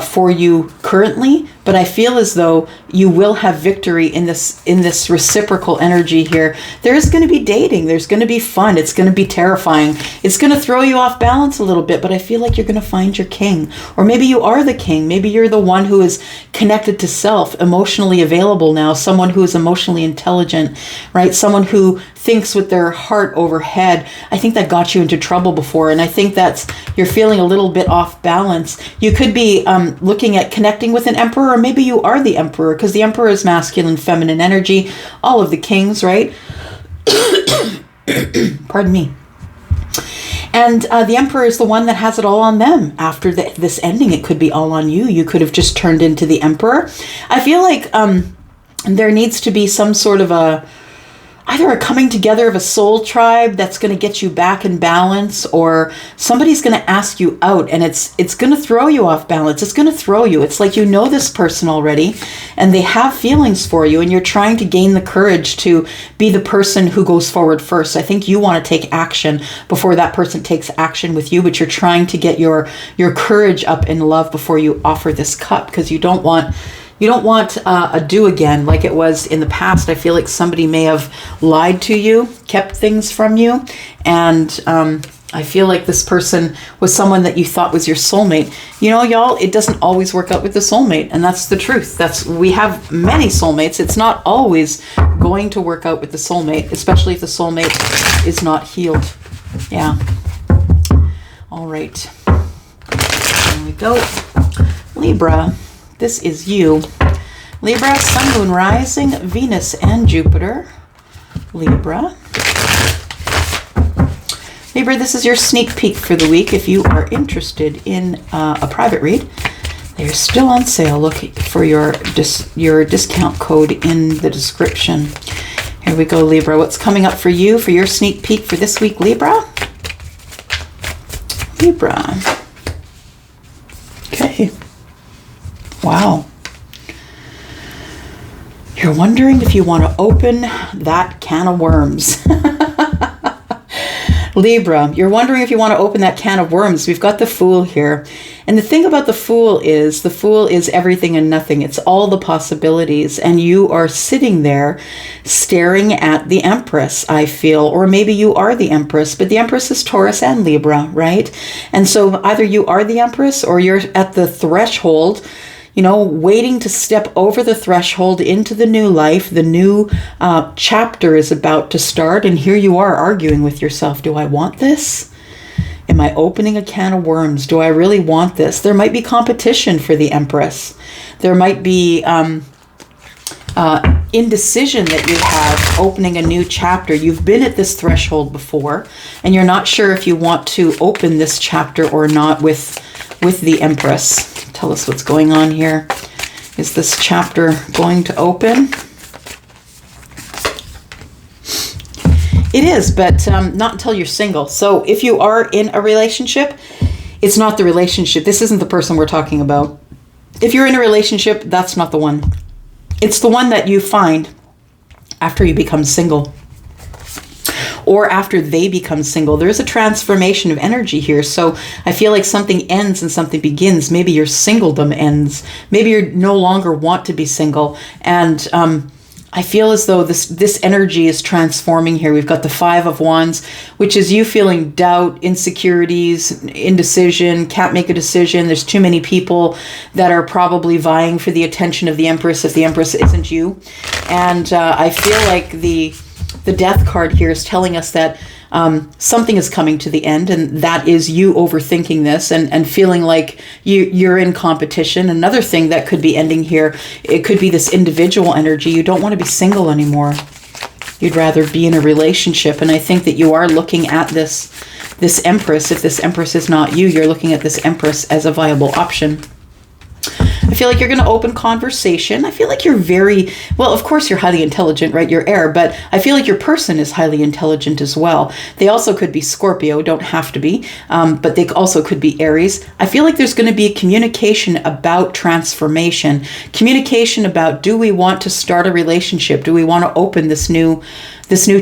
for you currently, but I feel as though you will have victory in this reciprocal energy here. There's going to be dating. There's going to be fun. It's going to be terrifying. It's going to throw you off balance a little bit, but I feel like you're going to find your king. Or maybe you are the king. Maybe you're the one who is connected to self, emotionally available now, someone who is emotionally intelligent, right? Someone who thinks with their heart over head. I think that got you into trouble before, and I think you're feeling a little bit off balance. You could be looking at connecting with an emperor, or maybe you are the emperor, because the emperor is masculine, feminine energy, all of the kings, right? Pardon me. And the emperor is the one that has it all on them. After this ending, it could be all on you. You could have just turned into the emperor. I feel like there needs to be some sort of either a coming together of a soul tribe that's going to get you back in balance, or somebody's going to ask you out, and it's going to throw you off balance. It's going to throw you. It's like you know this person already and they have feelings for you, and you're trying to gain the courage to be the person who goes forward first. I think you want to take action before that person takes action with you, but you're trying to get your courage up in love before you offer this cup, because you don't want a do again like it was in the past. I feel like somebody may have lied to you, kept things from you, and I feel like this person was someone that you thought was your soulmate. You know, y'all, it doesn't always work out with the soulmate, and that's the truth. We have many soulmates. It's not always going to work out with the soulmate, especially if the soulmate is not healed. Yeah. All right. There we go. Libra. This is you. Libra, Sun, Moon, Rising, Venus, and Jupiter. Libra. Libra, this is your sneak peek for the week. If you are interested in a private read, they're still on sale. Look for your discount code in the description. Here we go, Libra. What's coming up for you for your sneak peek for this week, Libra? Libra. Okay. Wow. You're wondering if you want to open that can of worms. Libra, you're wondering if you want to open that can of worms. We've got the Fool here. And the thing about the Fool is everything and nothing. It's all the possibilities. And you are sitting there staring at the Empress, I feel. Or maybe you are the Empress, but the Empress is Taurus and Libra, right? And so either you are the Empress or you're at the threshold, you know, waiting to step over the threshold into the new life. The new chapter is about to start, and here you are arguing with yourself. Do I want this? Am I opening a can of worms? Do I really want this? There might be competition for the Empress. There might be indecision that you have opening a new chapter. You've been at this threshold before, and you're not sure if you want to open this chapter or not with the Empress. Tell us what's going on here. Is this chapter going to open? It is, but not until you're single. So if you are in a relationship, it's not the relationship. This isn't the person we're talking about. If you're in a relationship, that's not the one. It's the one that you find after you become single, or after they become single. There's a transformation of energy here. So I feel like something ends and something begins. Maybe your singledom ends. Maybe you no longer want to be single. And I feel as though this energy is transforming here. We've got the Five of Wands, which is you feeling doubt, insecurities, indecision, can't make a decision. There's too many people that are probably vying for the attention of the Empress if the Empress isn't you. And I feel like the Death card here is telling us that something is coming to the end, and that is you overthinking this and feeling like you're in competition. Another thing that could be ending here, it could be this individual energy. You don't want to be single anymore. You'd rather be in a relationship. And I think that you are looking at this Empress. If this Empress is not you, you're looking at this Empress as a viable option. I feel like you're going to open conversation. I feel like you're well, of course you're highly intelligent, right? You're air, but I feel like your person is highly intelligent as well. They also could be Scorpio, don't have to be, but they also could be Aries. I feel like there's going to be a communication about transformation, communication about, do we want to start a relationship? Do we want to open this new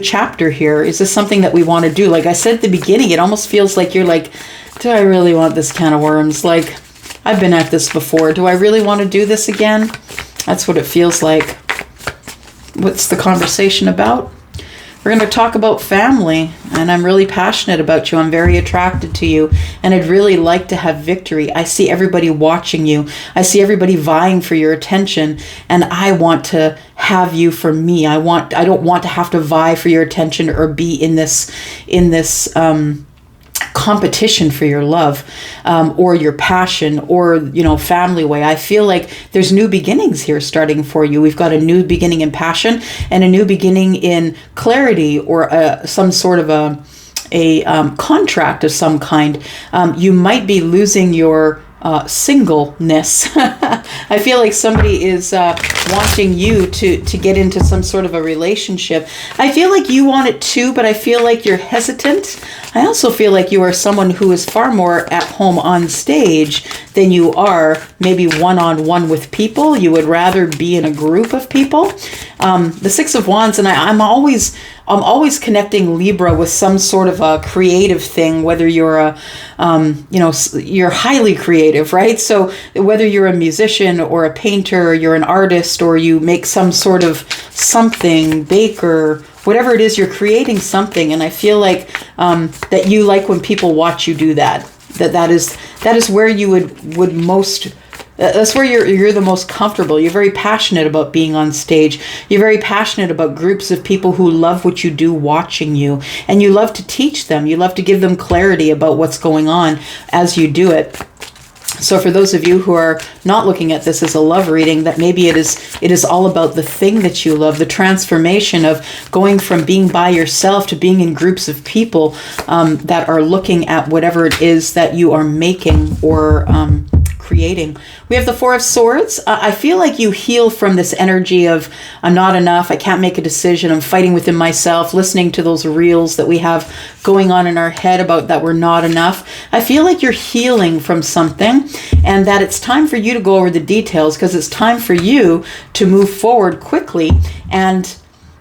chapter here? Is this something that we want to do? Like I said at the beginning, it almost feels like you're like, do I really want this can of worms? Like, I've been at this before. Do I really want to do this again? That's what it feels like. What's the conversation about? We're going to talk about family, and I'm really passionate about you. I'm very attracted to you, and I'd really like to have victory. I see everybody watching you. I see everybody vying for your attention, and I want to have you for me. I don't want to have to vie for your attention or be in this competition for your love, or your passion, or family way. I feel like there's new beginnings here starting for you. We've got a new beginning in passion and a new beginning in clarity, or some sort of a contract of some kind. You might be losing your singleness. I feel like somebody is wanting you to get into some sort of a relationship. I feel like you want it too, but I feel like you're hesitant. I also feel like you are someone who is far more at home on stage than you are maybe one-on-one with people. You would rather be in a group of people. The Six of Wands, and I'm always connecting Libra with some sort of a creative thing, whether you're you're highly creative, right? So whether you're a musician or a painter, or you're an artist, or you make some sort of something, baker, whatever it is, you're creating something. And I feel like that you like when people watch you do that. That is where you would most. That's where you're the most comfortable. You're very passionate about being on stage. You're very passionate about groups of people who love what you do watching you. And you love to teach them. You love to give them clarity about what's going on as you do it. So for those of you who are not looking at this as a love reading, that maybe it is all about the thing that you love, the transformation of going from being by yourself to being in groups of people that are looking at whatever it is that you are making or creating. We have the Four of Swords. I feel like you heal from this energy of I'm not enough, I can't make a decision, I'm fighting within myself, listening to those reels that we have going on in our head about that we're not enough. I feel like you're healing from something and that it's time for you to go over the details because it's time for you to move forward quickly, and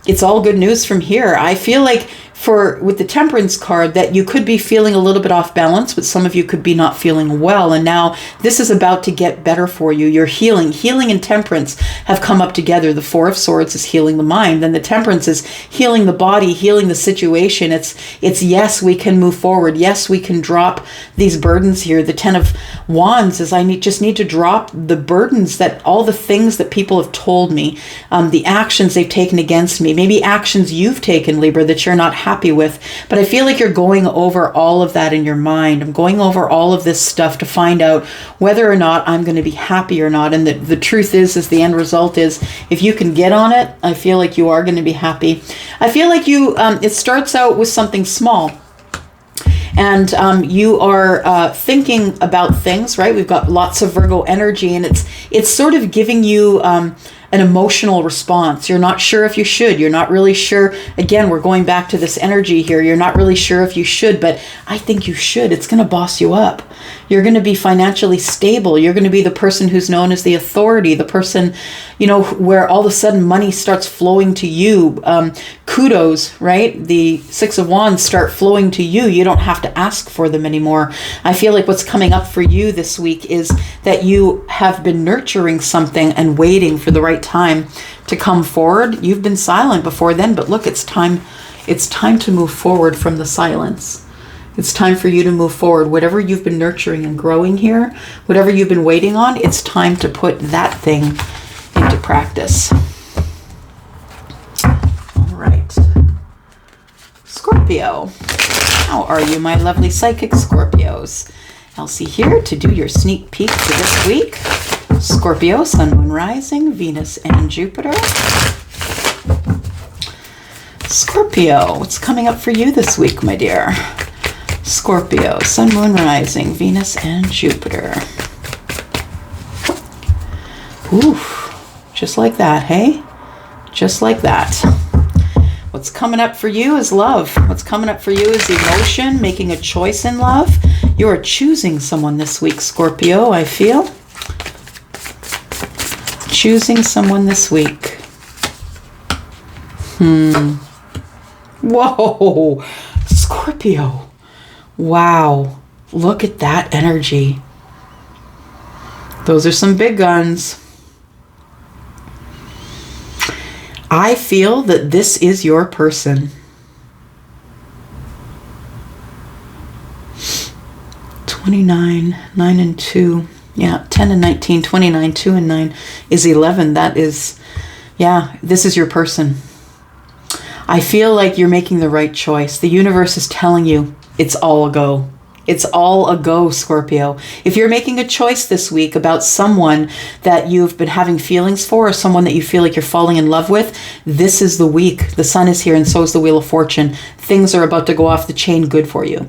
it's all good news from here. I feel like with the Temperance card that you could be feeling a little bit off balance, but some of you could be not feeling well. And now this is about to get better for you. You're healing. Healing and temperance have come up together. The Four of Swords is healing the mind. Then the Temperance is healing the body, healing the situation. It's yes, we can move forward. Yes, we can drop these burdens here. The Ten of Wands is just need to drop the burdens, that all the things that people have told me, the actions they've taken against me, maybe actions you've taken, Libra, that you're not happy with. But I feel like you're going over all of that in your mind. I'm going over all of this stuff to find out whether or not I'm going to be happy or not. And the truth is the end result is, if you can get on it, I feel like you are going to be happy. I feel like it starts out with something small. And you are thinking about things, right? We've got lots of Virgo energy, and it's sort of giving you an emotional response. You're not sure if you should. You're not really sure. Again, we're going back to this energy here. You're not really sure if you should, but I think you should. It's going to boss you up. You're going to be financially stable. You're going to be the person who's known as the authority, the person, where all of a sudden money starts flowing to you. Kudos, right? The Six of Wands start flowing to you. You don't have to ask for them anymore. I feel like what's coming up for you this week is that you have been nurturing something and waiting for the right time to come forward. You've been silent before then, but look, it's time to move forward from the silence. It's time for you to move forward. Whatever you've been nurturing and growing here, whatever you've been waiting on, it's time to put that thing into practice. All right. Scorpio. How are you, my lovely psychic Scorpios? Elsie here to do your sneak peek for this week. Scorpio, Sun, Moon, Rising, Venus, and Jupiter. Scorpio, what's coming up for you this week, my dear? Scorpio, Sun, Moon, Rising, Venus, and Jupiter. Oof, just like that, hey? Just like that. What's coming up for you is love. What's coming up for you is emotion, making a choice in love. You are choosing someone this week, Scorpio, I feel. Choosing someone this week. Whoa, Scorpio. Wow, look at that energy. Those are some big guns. I feel that this is your person. 29, 9 and 2. Yeah, 10 and 19, 29, 2 and 9 is 11. That is, this is your person. I feel like you're making the right choice. The universe is telling you it's all a go. It's all a go, Scorpio. If you're making a choice this week about someone that you've been having feelings for, or someone that you feel like you're falling in love with, this is the week. The sun is here and so is the Wheel of Fortune. Things are about to go off the chain good for you.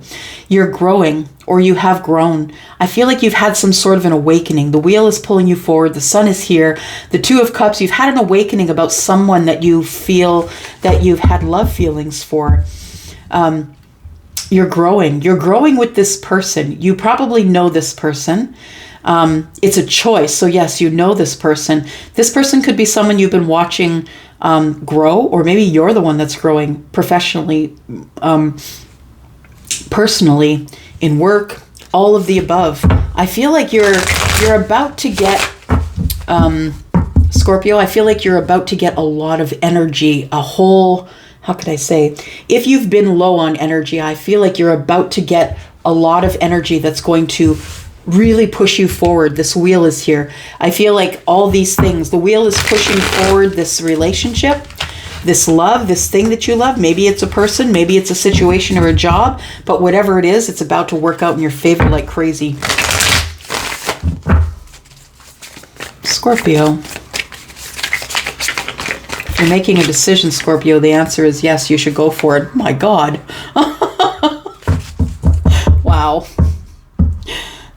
You're growing, or you have grown. I feel like you've had some sort of an awakening. The wheel is pulling you forward. The sun is here. The Two of Cups, you've had an awakening about someone that you feel that you've had love feelings for. You're growing. You're growing with this person. You probably know this person. It's a choice. So yes, you know this person. This person could be someone you've been watching grow, or maybe you're the one that's growing professionally, personally, in work, all of the above. I feel like you're about to get, Scorpio, I feel like you're about to get a lot of energy, a whole... How could I say? If you've been low on energy, I feel like you're about to get a lot of energy that's going to really push you forward. This wheel is here. I feel like all these things, the wheel is pushing forward this relationship, this love, this thing that you love. Maybe it's a person, maybe it's a situation or a job, but whatever it is, it's about to work out in your favor like crazy. Scorpio. If you're making a decision, Scorpio, the answer is yes, you should go for it. My God. Wow.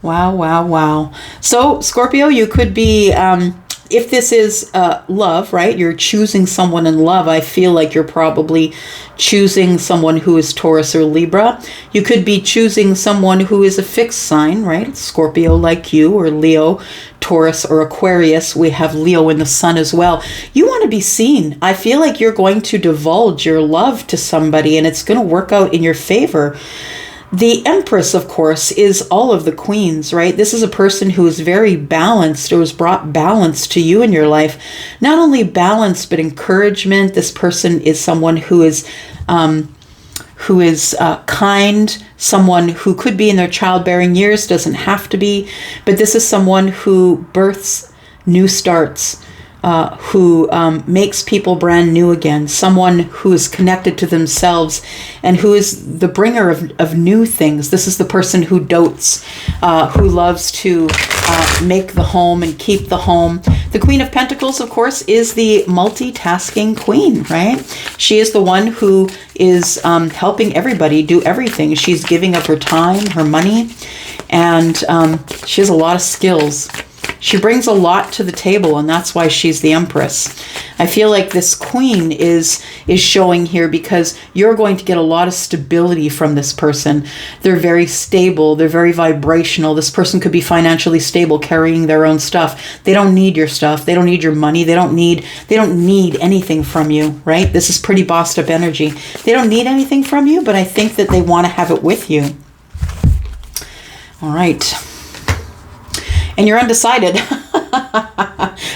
Wow, wow, wow. So, Scorpio, you could be, if this is love, right? You're choosing someone in love. I feel like you're probably choosing someone who is Taurus or Libra. You could be choosing someone who is a fixed sign, right? Scorpio like you, or Leo, Taurus, or Aquarius. We have Leo in the sun as well. You want to be seen. I feel like you're going to divulge your love to somebody and it's going to work out in your favor. The Empress, of course, is all of the queens, right? This is a person who is very balanced, or has brought balance to you in your life. Not only balance, but encouragement. This person is someone who is kind, someone who could be in their childbearing years, doesn't have to be, but this is someone who births new starts, who makes people brand new again, someone who is connected to themselves and who is the bringer of new things. This is the person who dotes, who loves to make the home and keep the home. The Queen of Pentacles, of course, is the multitasking queen, right? She is the one who is helping everybody do everything. She's giving up her time, her money, and she has a lot of skills. She brings a lot to the table, and that's why she's the Empress. I feel like this queen is showing here because you're going to get a lot of stability from this person. They're very stable. They're very vibrational. This person could be financially stable, carrying their own stuff. They don't need your stuff. They don't need your money. They don't need anything from you, right? This is pretty bossed up energy. They don't need anything from you, but I think that they want to have it with you. All right. And you're undecided.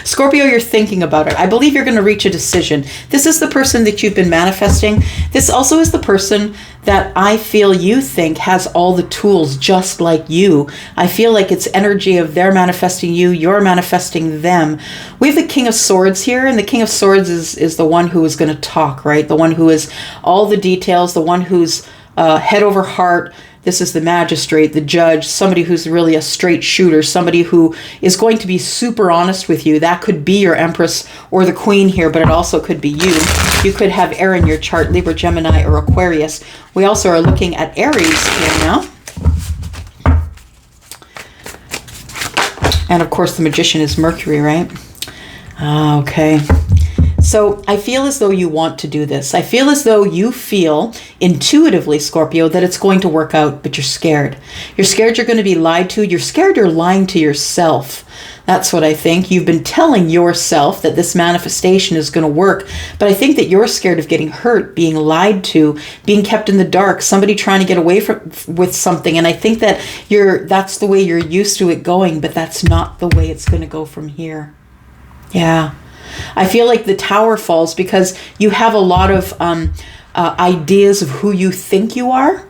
Scorpio, you're thinking about it. I believe you're going to reach a decision. This is the person that you've been manifesting. This also is the person that I feel you think has all the tools just like you. I feel like it's energy of they're manifesting you, you're manifesting them. We have the King of Swords here, and the King of Swords is the one who is going to talk, right? The one who is all the details, the one who's head over heart. This is the magistrate, the judge, somebody who's really a straight shooter, somebody who is going to be super honest with you. That could be your Empress or the Queen here, but it also could be you. You could have air in your chart, Libra, Gemini, or Aquarius. We also are looking at Aries here now. And of course, the Magician is Mercury, right? Okay. So I feel as though you want to do this. I feel as though you feel intuitively, Scorpio, that it's going to work out, but you're scared. You're scared you're going to be lied to. You're scared you're lying to yourself. That's what I think. You've been telling yourself that this manifestation is going to work, but I think that you're scared of getting hurt, being lied to, being kept in the dark, somebody trying to get away with something. And I think that that's the way you're used to it going, but that's not the way it's going to go from here. Yeah. I feel like the tower falls because you have a lot of ideas of who you think you are.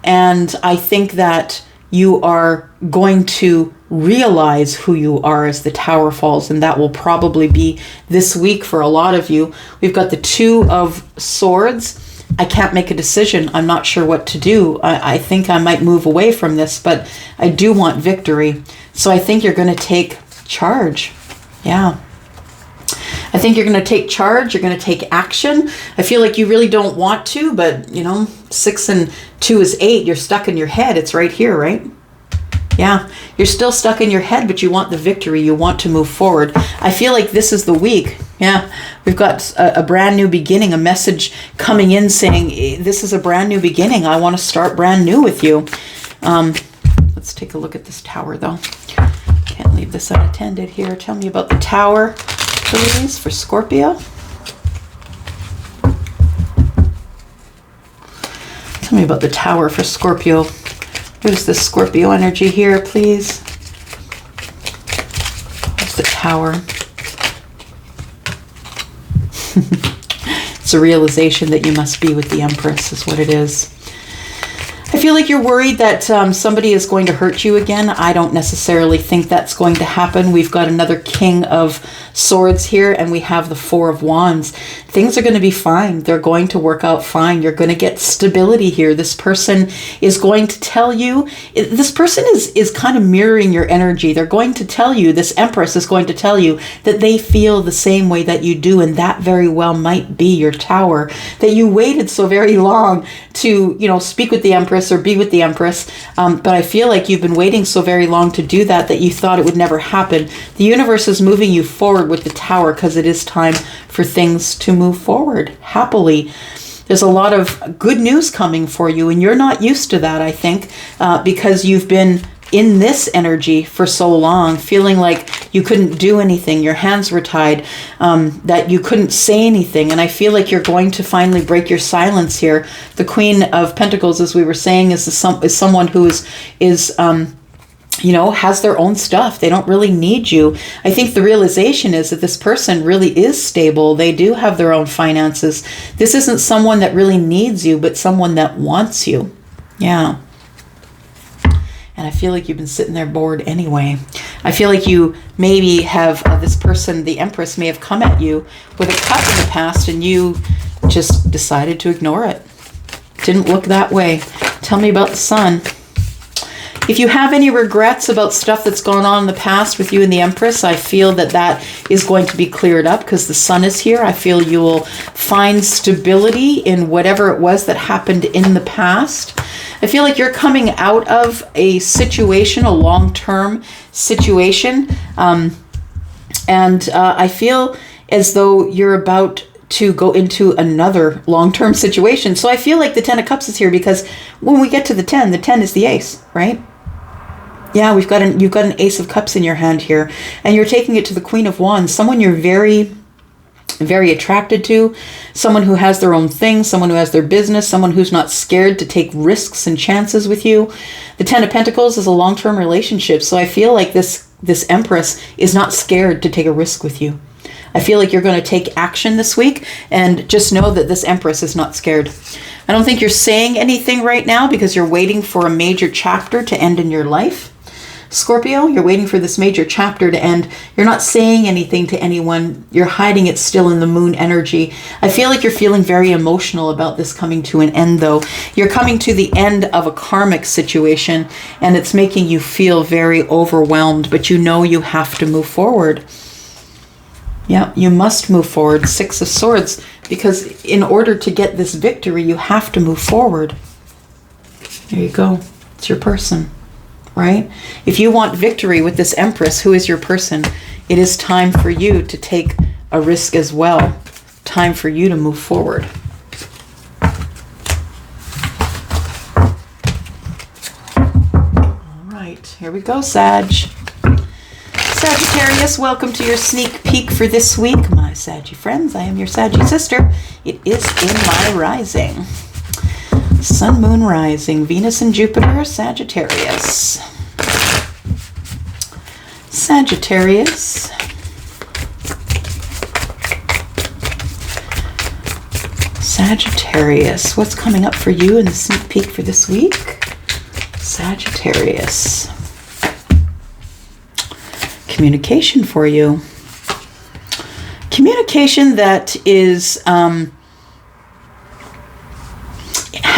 And I think that you are going to realize who you are as the tower falls. And that will probably be this week for a lot of you. We've got the Two of Swords I can't make a decision. I'm not sure what to do. I think I might move away from this, but I do want victory. So I think you're going to take charge. Yeah. I think you're going to take charge. You're going to take action. I feel like you really don't want to, but 6 and 2 is 8. You're stuck in your head. It's right here, right? Yeah, you're still stuck in your head, but you want the victory. You want to move forward. I feel like this is the week. Yeah, we've got a brand new beginning, a message coming in saying, this is a brand new beginning. I want to start brand new with you. Let's take a look at this tower, though. Can't leave this unattended here. Tell me about the tower, please, for Scorpio. Tell me about the tower for Scorpio. Who's the Scorpio energy here, please? Where's the tower? It's a realization that you must be with the Empress is what it is. I feel like you're worried that somebody is going to hurt you again. I don't necessarily think that's going to happen. We've got another King of Swords here, and we have the Four of Wands. Things are going to be fine. They're going to work out fine. You're going to get stability here. This person is going to tell you, this person is kind of mirroring your energy. They're going to tell you, this Empress is going to tell you that they feel the same way that you do, and that very well might be your tower, that you waited so very long to, speak with the Empress or be with the Empress. But I feel like you've been waiting so very long to do that you thought it would never happen. The universe is moving you forward with the tower because it is time for things to move forward happily. There's a lot of good news coming for you, and you're not used to that, I think, because you've been in this energy for so long, feeling like you couldn't do anything, your hands were tied, that you couldn't say anything. And I feel like you're going to finally break your silence here. The Queen of Pentacles, as we were saying, is someone who has their own stuff. They don't really need you. I think the realization is that this person really is stable. They do have their own finances. This isn't someone that really needs you, but someone that wants you. Yeah. And I feel like you've been sitting there bored anyway. I feel like you maybe have this person, the Empress, may have come at you with a cup in the past and you just decided to ignore it. Didn't look that way. Tell me about the Sun. If you have any regrets about stuff that's gone on in the past with you and the Empress, I feel that is going to be cleared up because the Sun is here. I feel you will find stability in whatever it was that happened in the past. I feel like you're coming out of a situation, a long-term situation, and I feel as though you're about to go into another long-term situation. So I feel like the 10 of Cups is here because when we get to the 10 is the ace, right? Yeah, you've got an Ace of Cups in your hand here, and you're taking it to the Queen of Wands, someone you're very, very attracted to, someone who has their own thing, someone who has their business, someone who's not scared to take risks and chances with you. The 10 of Pentacles is a long-term relationship, so I feel like this Empress is not scared to take a risk with you. I feel like you're going to take action this week, and just know that this Empress is not scared. I don't think you're saying anything right now because you're waiting for a major chapter to end in your life. Scorpio, you're waiting for this major chapter to end. You're not saying anything to anyone. You're hiding it still in the moon energy. I feel like you're feeling very emotional about this coming to an end, though. You're coming to the end of a karmic situation, and it's making you feel very overwhelmed, but you know you have to move forward. Yeah, you must move forward. 6 of Swords, because in order to get this victory, you have to move forward. There you go. It's your person. Right? If you want victory with this Empress, who is your person, it is time for you to take a risk as well. Time for you to move forward. All right, here we go, Sag. Sagittarius, welcome to your sneak peek for this week, my Saggy friends. I am your Saggy sister. It is in my rising. Sun, Moon, Rising, Venus and Jupiter, Sagittarius. Sagittarius. Sagittarius, what's coming up for you in the sneak peek for this week? Sagittarius. Communication for you. Communication that is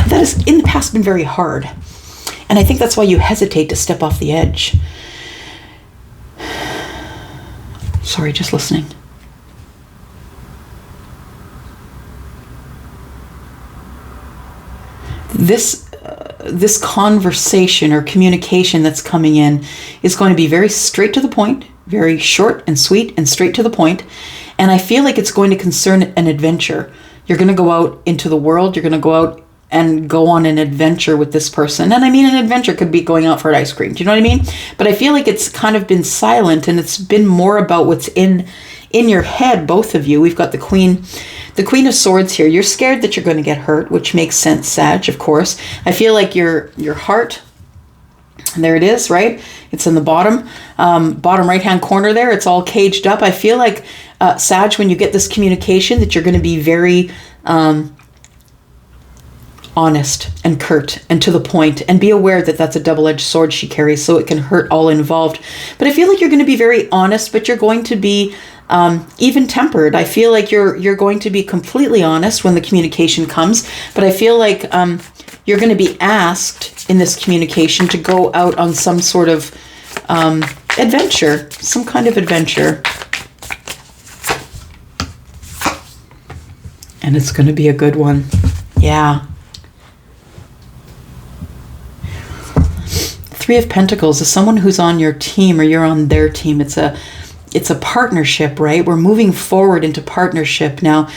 that has in the past been very hard. And I think that's why you hesitate to step off the edge. Sorry, just listening. This conversation or communication that's coming in is going to be very straight to the point, very short and sweet and straight to the point. And I feel like it's going to concern an adventure. You're going to go out into the world. You're going to go out and go on an adventure with this person. And I mean, an adventure could be going out for an ice cream. Do you know what I mean? But I feel like it's kind of been silent, and it's been more about what's in your head, both of you. We've got the Queen of Swords here. You're scared that you're going to get hurt, which makes sense, Sag, of course. I feel like your heart, there it is, right? It's in the bottom right-hand corner there. It's all caged up. I feel like, Sag, when you get this communication, that you're going to be very honest and curt and to the point, and be aware that that's a double-edged sword she carries, so it can hurt all involved. But I feel like you're going to be very honest, but you're going to be even-tempered. I feel like you're going to be completely honest when the communication comes, but I feel like you're going to be asked in this communication to go out on some sort of adventure, some kind of adventure. And it's going to be a good one. Yeah. Three of Pentacles is someone who's on your team or you're on their team. It's a partnership, right? We're moving forward into partnership now.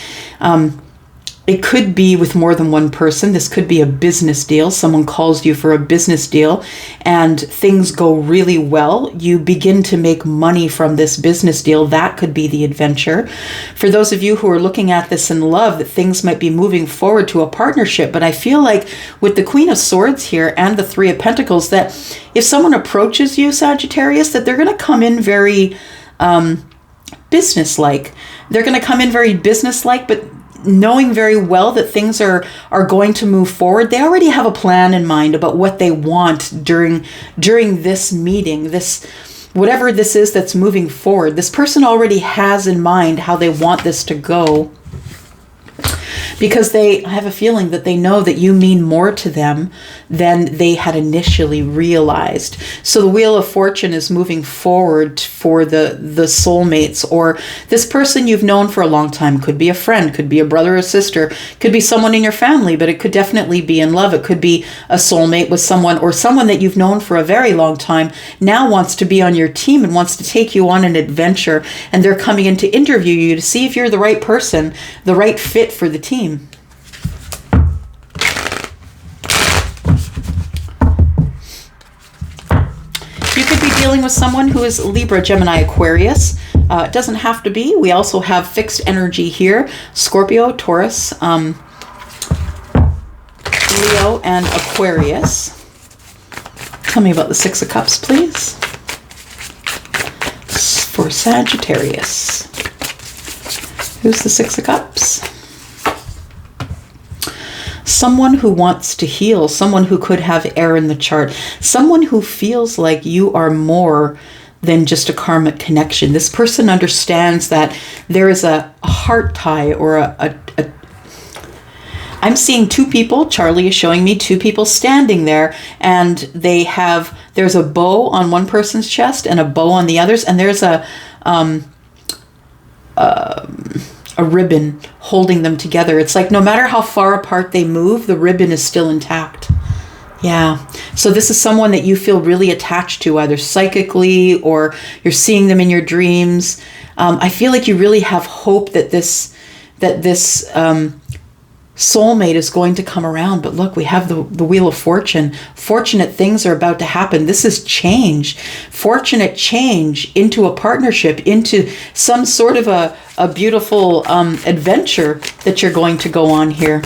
It could be with more than one person. This could be a business deal. Someone calls you for a business deal and things go really well. You begin to make money from this business deal. That could be the adventure. For those of you who are looking at this in love, that things might be moving forward to a partnership. But I feel like with the Queen of Swords here and the Three of Pentacles, that if someone approaches you, Sagittarius, that they're going to come in very business-like. They're going to come in very business-like, but knowing very well that things are going to move forward. They already have a plan in mind about what they want during this meeting, this whatever this is that's moving forward. This person already has in mind how they want this to go, because I have a feeling that they know that you mean more to them than they had initially realized. So the Wheel of Fortune is moving forward for the soulmates, or this person you've known for a long time. Could be a friend, could be a brother or sister, could be someone in your family, but it could definitely be in love. It could be a soulmate with someone, or someone that you've known for a very long time now wants to be on your team and wants to take you on an adventure, and they're coming in to interview you to see if you're the right person, the right fit for the team. You could be dealing with someone who is Libra, Gemini, Aquarius. It doesn't have to be. We also have fixed energy here. Scorpio, Taurus, Leo, and Aquarius. Tell me about the Six of Cups, please. For Sagittarius. Who's the Six of Cups? Someone who wants to heal, someone who could have air in the chart, someone who feels like you are more than just a karmic connection. This person understands that there is a heart tie, or I'm seeing two people. Charlie is showing me two people standing there, and there's a bow on one person's chest and a bow on the other's, and there's a ribbon holding them together. It's like no matter how far apart they move, the ribbon is still intact. Yeah. So this is someone that you feel really attached to, either psychically or you're seeing them in your dreams. I feel like you really have hope that this soulmate is going to come around. But look, we have the Wheel of Fortune. Fortunate things are about to happen. This is change. Fortunate change into a partnership, into some sort of a beautiful adventure that you're going to go on here.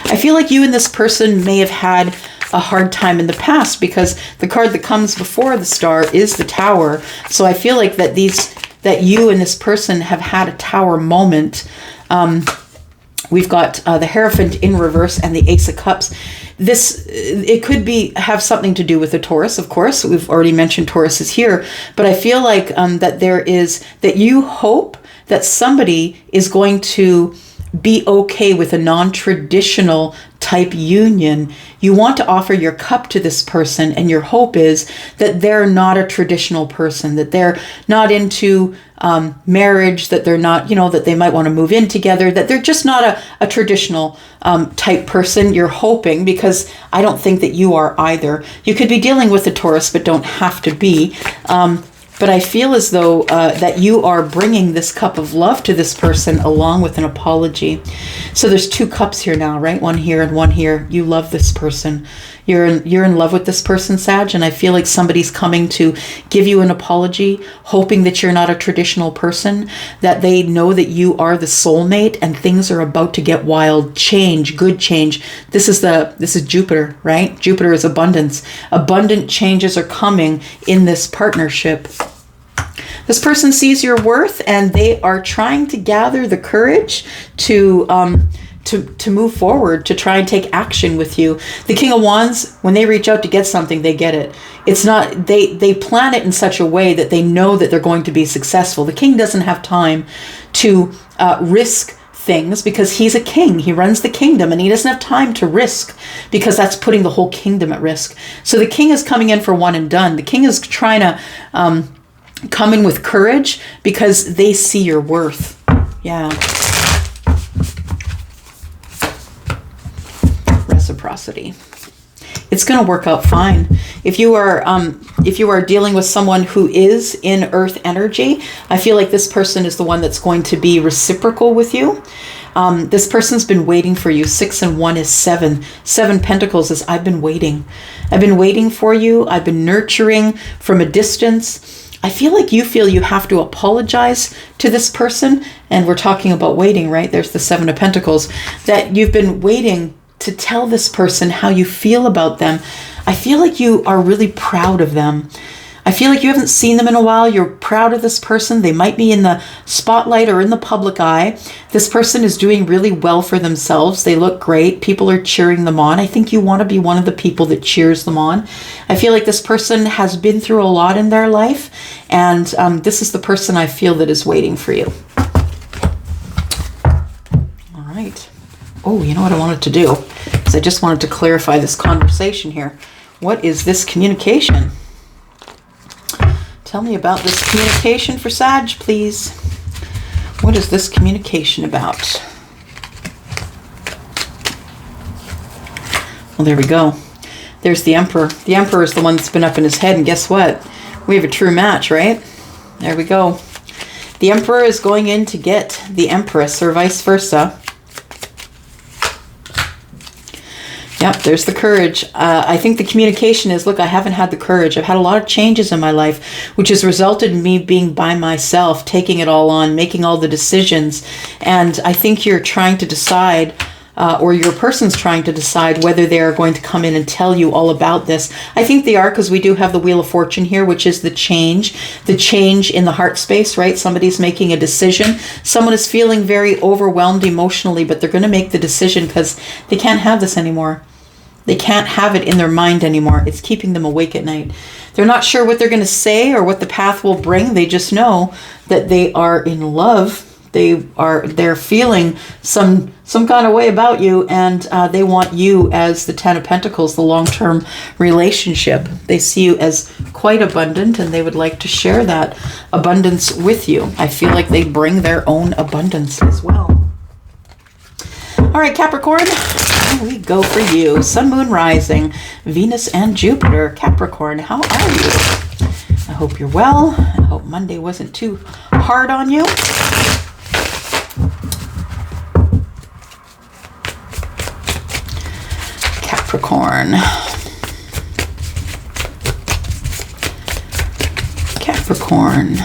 I feel like you and this person may have had a hard time in the past, because the card that comes before the Star is the Tower. So I feel like that you and this person have had a Tower moment. We've got the Hierophant in reverse and the Ace of Cups. It could have something to do with the Taurus, of course. We've already mentioned Taurus is here, but I feel like that you hope that somebody is going to be okay with a non-traditional type union. You want to offer your cup to this person, and your hope is that they're not a traditional person, that they're not into marriage, that they're not, that they might want to move in together, that they're just not a traditional type person. You're hoping, because I don't think that you are either. You could be dealing with a Taurus, but don't have to be. But I feel as though that you are bringing this cup of love to this person along with an apology. So there's 2 cups here now, right? One here and one here. You love this person. You're in love with this person, Sag, and I feel like somebody's coming to give you an apology, hoping that you're not a traditional person, that they know that you are the soulmate, and things are about to get wild. Change, good change. This is Jupiter, right? Jupiter is abundance. Abundant changes are coming in this partnership. This person sees your worth, and they are trying to gather the courage to move forward, to try and take action with you. The King of Wands, when they reach out to get something, they get it. It's not, they plan it in such a way that they know that they're going to be successful. The king doesn't have time to risk things, because he's a king. He runs the kingdom, and he doesn't have time to risk, because that's putting the whole kingdom at risk. So the king is coming in for one and done. The king is trying to come in with courage, because they see your worth. Yeah. Reciprocity. It's going to work out fine. If you are dealing with someone who is in earth energy, I feel like this person is the one that's going to be reciprocal with you. This person's been waiting for you. 6 and 1 is 7. 7 Pentacles is I've been waiting. I've been waiting for you. I've been nurturing from a distance. I feel like you feel you have to apologize to this person. And we're talking about waiting, right? There's the 7 of Pentacles. That you've been waiting to tell this person how you feel about them. I feel like you are really proud of them. I feel like you haven't seen them in a while. You're proud of this person. They might be in the spotlight or in the public eye. This person is doing really well for themselves. They look great. People are cheering them on. I think you want to be one of the people that cheers them on. I feel like this person has been through a lot in their life, and this is the person I feel that is waiting for you. All right. Oh, you know what I wanted to do? Is I just wanted to clarify this conversation here. What is this communication? Tell me about this communication for Sag, please. What is this communication about? Well, there we go. There's the Emperor. The Emperor is the one that's been up in his head, and guess what? We have a true match, right? There we go. The Emperor is going in to get the Empress, or vice versa. Yep, there's the courage. I think the communication is, look, I haven't had the courage. I've had a lot of changes in my life, which has resulted in me being by myself, taking it all on, making all the decisions. And I think you're trying to decide, or your person's trying to decide whether they're going to come in and tell you all about this. I think they are, because we do have the Wheel of Fortune here, which is the change in the heart space, right? Somebody's making a decision. Someone is feeling very overwhelmed emotionally, but they're going to make the decision because they can't have this anymore. They can't have it in their mind anymore. It's keeping them awake at night. They're not sure what they're going to say or what the path will bring. They just know that they are in love. They're feeling some kind of way about you, and they want you as the 10 of Pentacles, the long-term relationship. They see you as quite abundant, and they would like to share that abundance with you. I feel like they bring their own abundance as well. All right, Capricorn, here we go for you. Sun, Moon, Rising, Venus, and Jupiter. Capricorn, how are you? I hope you're well. I hope Monday wasn't too hard on you. Capricorn. Capricorn.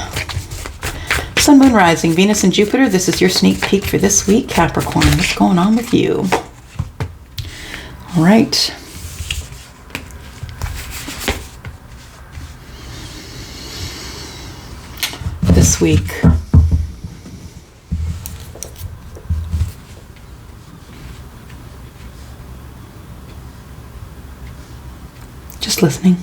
Sun, Moon, Rising, Venus, and Jupiter. This is your sneak peek for this week, Capricorn. What's going on with you? All right. This week. Just listening.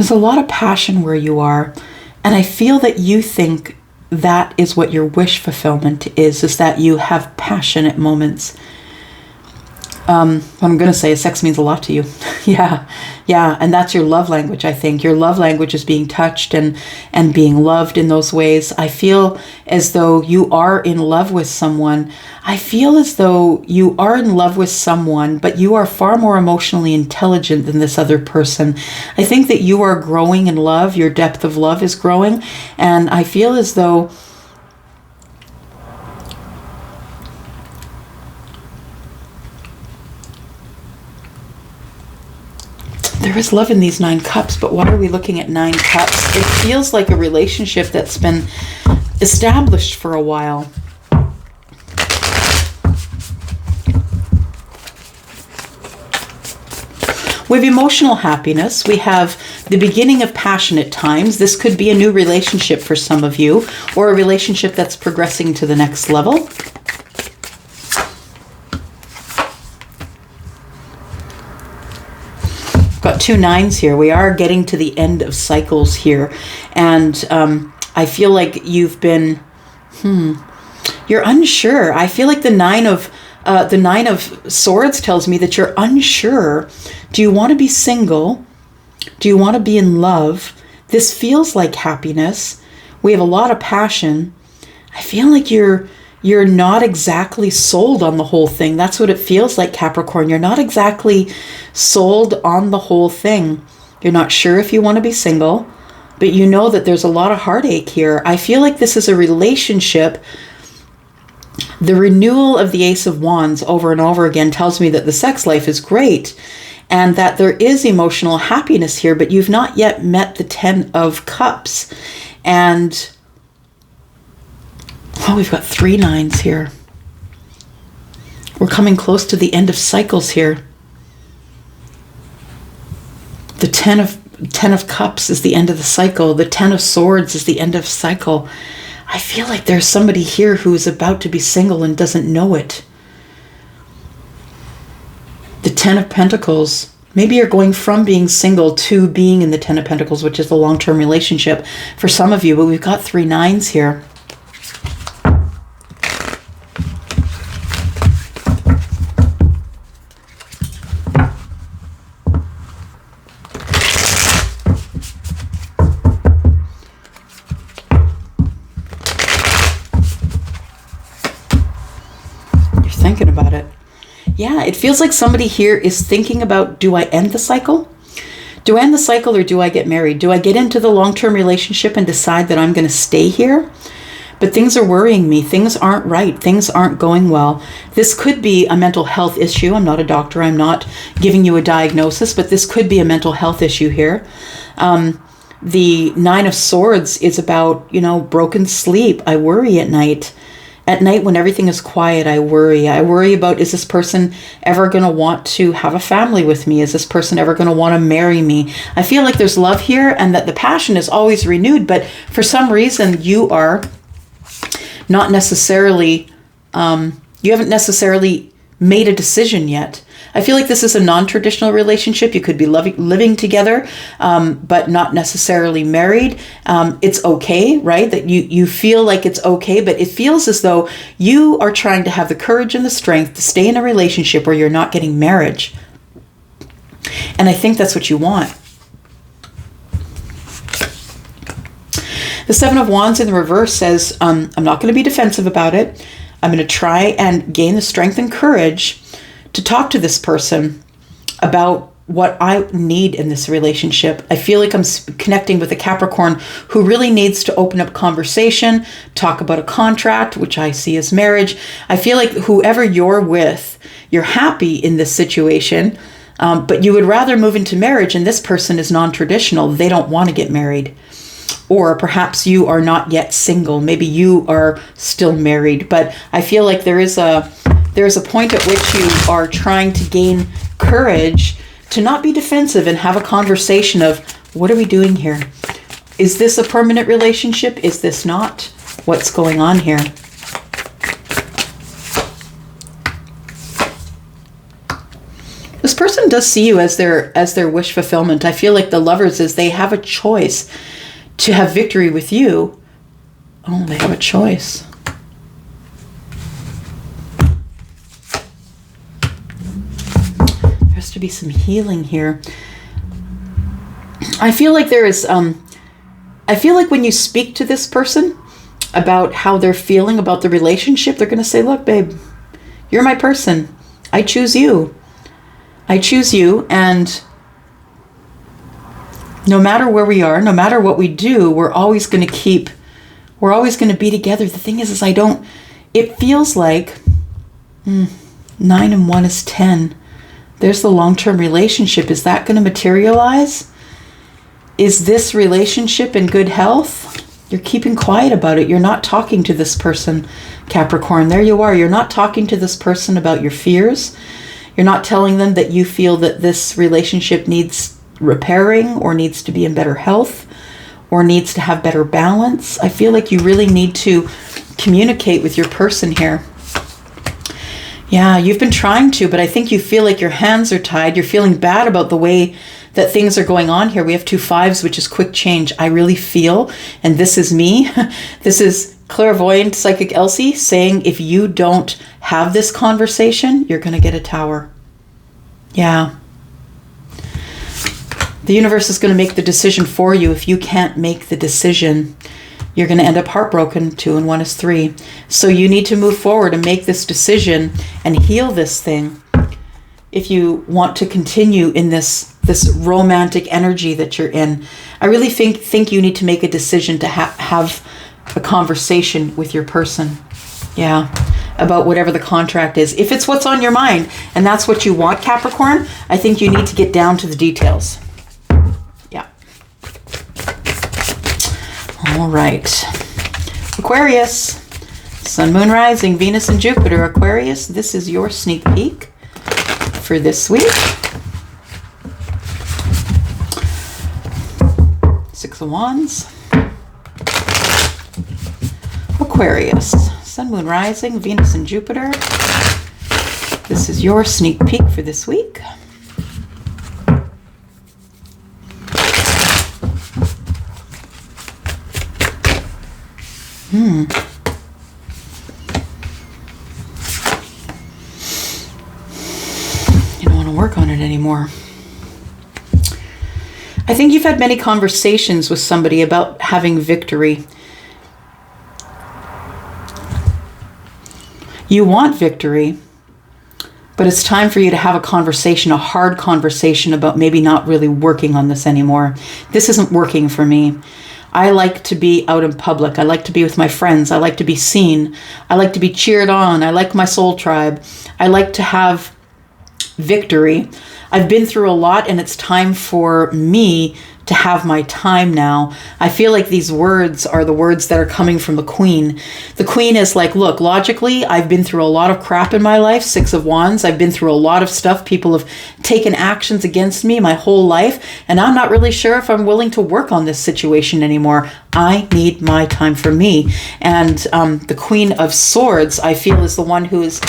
There's a lot of passion where you are. And I feel that you think that is what your wish fulfillment is that you have passionate moments. What I'm going to say is sex means a lot to you. Yeah. And that's your love language, I think. Your love language is being touched and being loved in those ways. I feel as though you are in love with someone. I feel as though you are in love with someone, but you are far more emotionally intelligent than this other person. I think that you are growing in love. Your depth of love is growing. And I feel as though there is love in these 9 cups, but why are we looking at 9 cups? It feels like a relationship that's been established for a while. We have emotional happiness. We have the beginning of passionate times. This could be a new relationship for some of you, or a relationship that's progressing to the next level. Got 2 9s here. We are getting to the end of cycles here. And I feel like you've been, you're unsure. I feel like the 9 of Swords tells me that you're unsure. Do you want to be single? Do you want to be in love? This feels like happiness. We have a lot of passion. I feel like you're not exactly sold on the whole thing. That's what it feels like, Capricorn. You're not exactly sold on the whole thing. You're not sure if you want to be single, but you know that there's a lot of heartache here. I feel like this is a relationship. The renewal of the Ace of Wands over and over again tells me that the sex life is great and that there is emotional happiness here, but you've not yet met the 10 of Cups. And oh, we've got 3 9s here. We're coming close to the end of cycles here. The 10 of Cups is the end of the cycle. The 10 of Swords is the end of cycle. I feel like there's somebody here who is about to be single and doesn't know it. The 10 of Pentacles. Maybe you're going from being single to being in the 10 of Pentacles, which is a long-term relationship for some of you, but we've got 3 9s here. Thinking about it. Yeah, it feels like somebody here is thinking about, do I end the cycle? Do I end the cycle or do I get married? Do I get into the long-term relationship and decide that I'm going to stay here? But things are worrying me. Things aren't right. Things aren't going well. This could be a mental health issue. I'm not a doctor. I'm not giving you a diagnosis, but this could be a mental health issue here. The 9 of Swords is about, broken sleep. I worry at night. At night when everything is quiet, I worry. I worry about, is this person ever going to want to have a family with me? Is this person ever going to want to marry me? I feel like there's love here and that the passion is always renewed, but for some reason you are not necessarily, you haven't necessarily made a decision yet. I feel like this is a non-traditional relationship. You could be living together, but not necessarily married. It's okay, right? That you feel like it's okay, but it feels as though you are trying to have the courage and the strength to stay in a relationship where you're not getting marriage. And I think that's what you want. The 7 of Wands in the reverse says, I'm not going to be defensive about it. I'm going to try and gain the strength and courage to talk to this person about what I need in this relationship. I feel like I'm connecting with a Capricorn who really needs to open up conversation, talk about a contract, which I see as marriage. I feel like whoever you're with, you're happy in this situation, but you would rather move into marriage, and this person is non-traditional. They don't want to get married. Or perhaps you are not yet single. Maybe you are still married, but I feel like there is a point at which you are trying to gain courage to not be defensive and have a conversation of, what are we doing here? Is this a permanent relationship? Is this not? What's going on here? person does see you as their wish fulfillment. I feel like the Lovers is they have a choice to have victory with you. Oh, they have a choice. There has to be some healing here. I feel like there is, I feel like when you speak to this person about how they're feeling about the relationship, they're going to say, look, babe, you're my person. I choose you. I choose you. And no matter where we are, no matter what we do, we're always going to be together. The thing is it feels like 9 and 1 is 10. There's the long-term relationship. Is that going to materialize? Is this relationship in good health? You're keeping quiet about it. You're not talking to this person, Capricorn. There you are. You're not talking to this person about your fears. You're not telling them that you feel that this relationship needs repairing or needs to be in better health or needs to have better balance. I feel like you really need to communicate with your person here. Yeah, you've been trying to, but I think you feel like your hands are tied. You're feeling bad about the way that things are going on here. We have 2 5s, which is quick change. I really feel, and this is me, this is clairvoyant psychic Elsie saying if you don't have this conversation, you're going to get a Tower. Yeah. The universe is going to make the decision for you. If you can't make the decision, you're going to end up heartbroken. 2 and 1 is 3. So you need to move forward and make this decision and heal this thing if you want to continue in this romantic energy that you're in. I really think you need to make a decision to have a conversation with your person. Yeah, about whatever the contract is. If it's what's on your mind and that's what you want, Capricorn, I think you need to get down to the details. Yeah. All right. Aquarius, Sun, Moon, Rising, Venus, and Jupiter. Aquarius, this is your sneak peek for this week. 6 of Wands. Aquarius, Sun, Moon, Rising, Venus, and Jupiter. This is your sneak peek for this week. You don't want to work on it anymore. I think you've had many conversations with somebody about having victory. You want victory, but it's time for you to have a conversation, a hard conversation about maybe not really working on this anymore. This isn't working for me. I like to be out in public. I like to be with my friends. I like to be seen. I like to be cheered on. I like my soul tribe. I like to have victory. I've been through a lot and it's time for me to have my time now. I feel like these words are the words that are coming from the Queen. The Queen is like, look, logically, I've been through a lot of crap in my life, 6 of Wands. I've been through a lot of stuff. People have taken actions against me my whole life, and I'm not really sure if I'm willing to work on this situation anymore. I need my time for me. And the Queen of Swords, I feel, is the one who is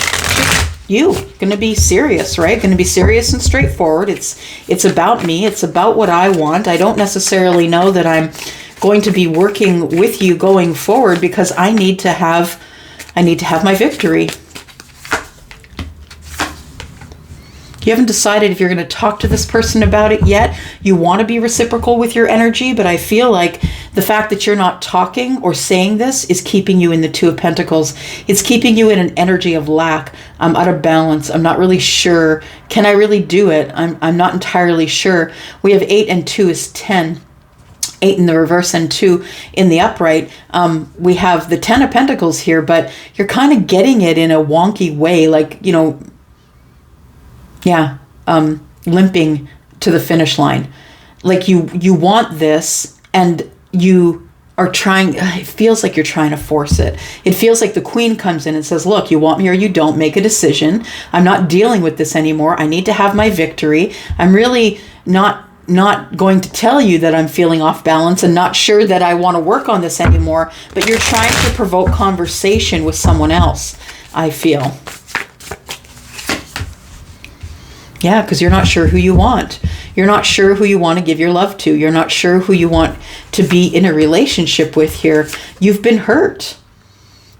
going to be serious, right? Going to be serious and straightforward. It's about me. It's about what I want. I don't necessarily know that I'm going to be working with you going forward because I need to have my victory. You haven't decided if you're going to talk to this person about it yet. You want to be reciprocal with your energy, but I feel like the fact that you're not talking or saying this is keeping you in the 2 of Pentacles. It's keeping you in an energy of lack. I'm out of balance. I'm not really sure. Can I really do it? I'm not entirely sure. We have 8 and 2 is 10. 8 in the reverse and 2 in the upright. We have the 10 of Pentacles here, but you're kind of getting it in a wonky way, like, limping to the finish line. Like you want this and you are trying, it feels like you're trying to force it. It feels like the Queen comes in and says, look, you want me or you don't, make a decision. I'm not dealing with this anymore. I need to have my victory. I'm really not going to tell you that I'm feeling off balance and not sure that I want to work on this anymore, but you're trying to provoke conversation with someone else, I feel. Yeah, because you're not sure who you want. You're not sure who you want to give your love to. You're not sure who you want to be in a relationship with here. You've been hurt.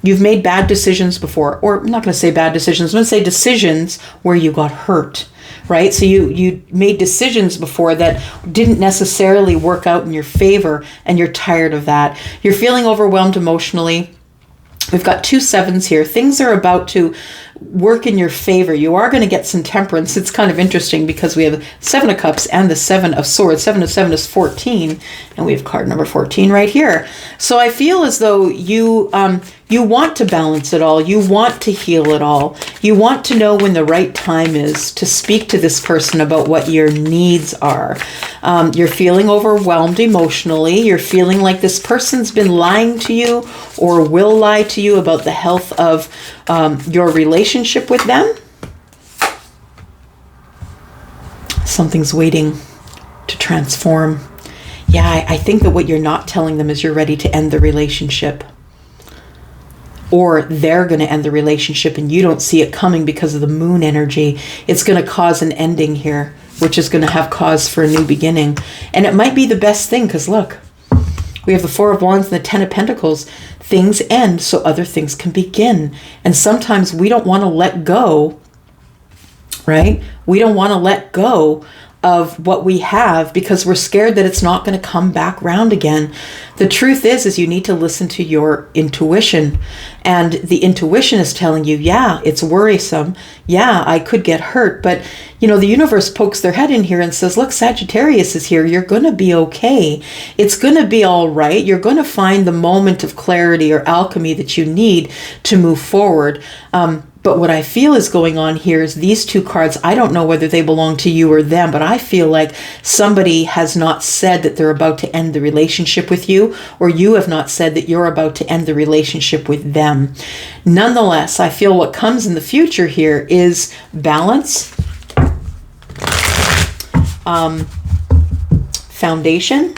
You've made bad decisions before, or I'm not going to say bad decisions, I'm going to say decisions where you got hurt, right? So you made decisions before that didn't necessarily work out in your favor, and you're tired of that. You're feeling overwhelmed emotionally. We've got 2 7s here. Things are about to work in your favor. You are going to get some temperance. It's kind of interesting because we have 7 of Cups and the 7 of Swords. 7 of 7 is 14, and we have card number 14 right here. So I feel as though you want to balance it all. You want to heal it all. You want to know when the right time is to speak to this person about what your needs are. You're feeling overwhelmed emotionally. You're feeling like this person's been lying to you or will lie to you about the health of your relationship with them. Something's waiting to transform. Yeah, I think that what you're not telling them is you're ready to end the relationship. Or they're going to end the relationship and you don't see it coming because of the moon energy. It's going to cause an ending here, which is going to have cause for a new beginning. And it might be the best thing because look, we have the 4 of Wands and the 10 of Pentacles. Things end so other things can begin. And sometimes we don't want to let go, right? We don't want to let go of what we have because we're scared that it's not going to come back round again. The truth is you need to listen to your intuition. And the intuition is telling you, yeah, it's worrisome. Yeah, I could get hurt. But, you know, the universe pokes their head in here and says, look, Sagittarius is here. You're going to be okay. It's going to be all right. You're going to find the moment of clarity or alchemy that you need to move forward. But what I feel is going on here is these 2 cards, I don't know whether they belong to you or them, but I feel like somebody has not said that they're about to end the relationship with you, or you have not said that you're about to end the relationship with them. Nonetheless, I feel what comes in the future here is balance, foundation.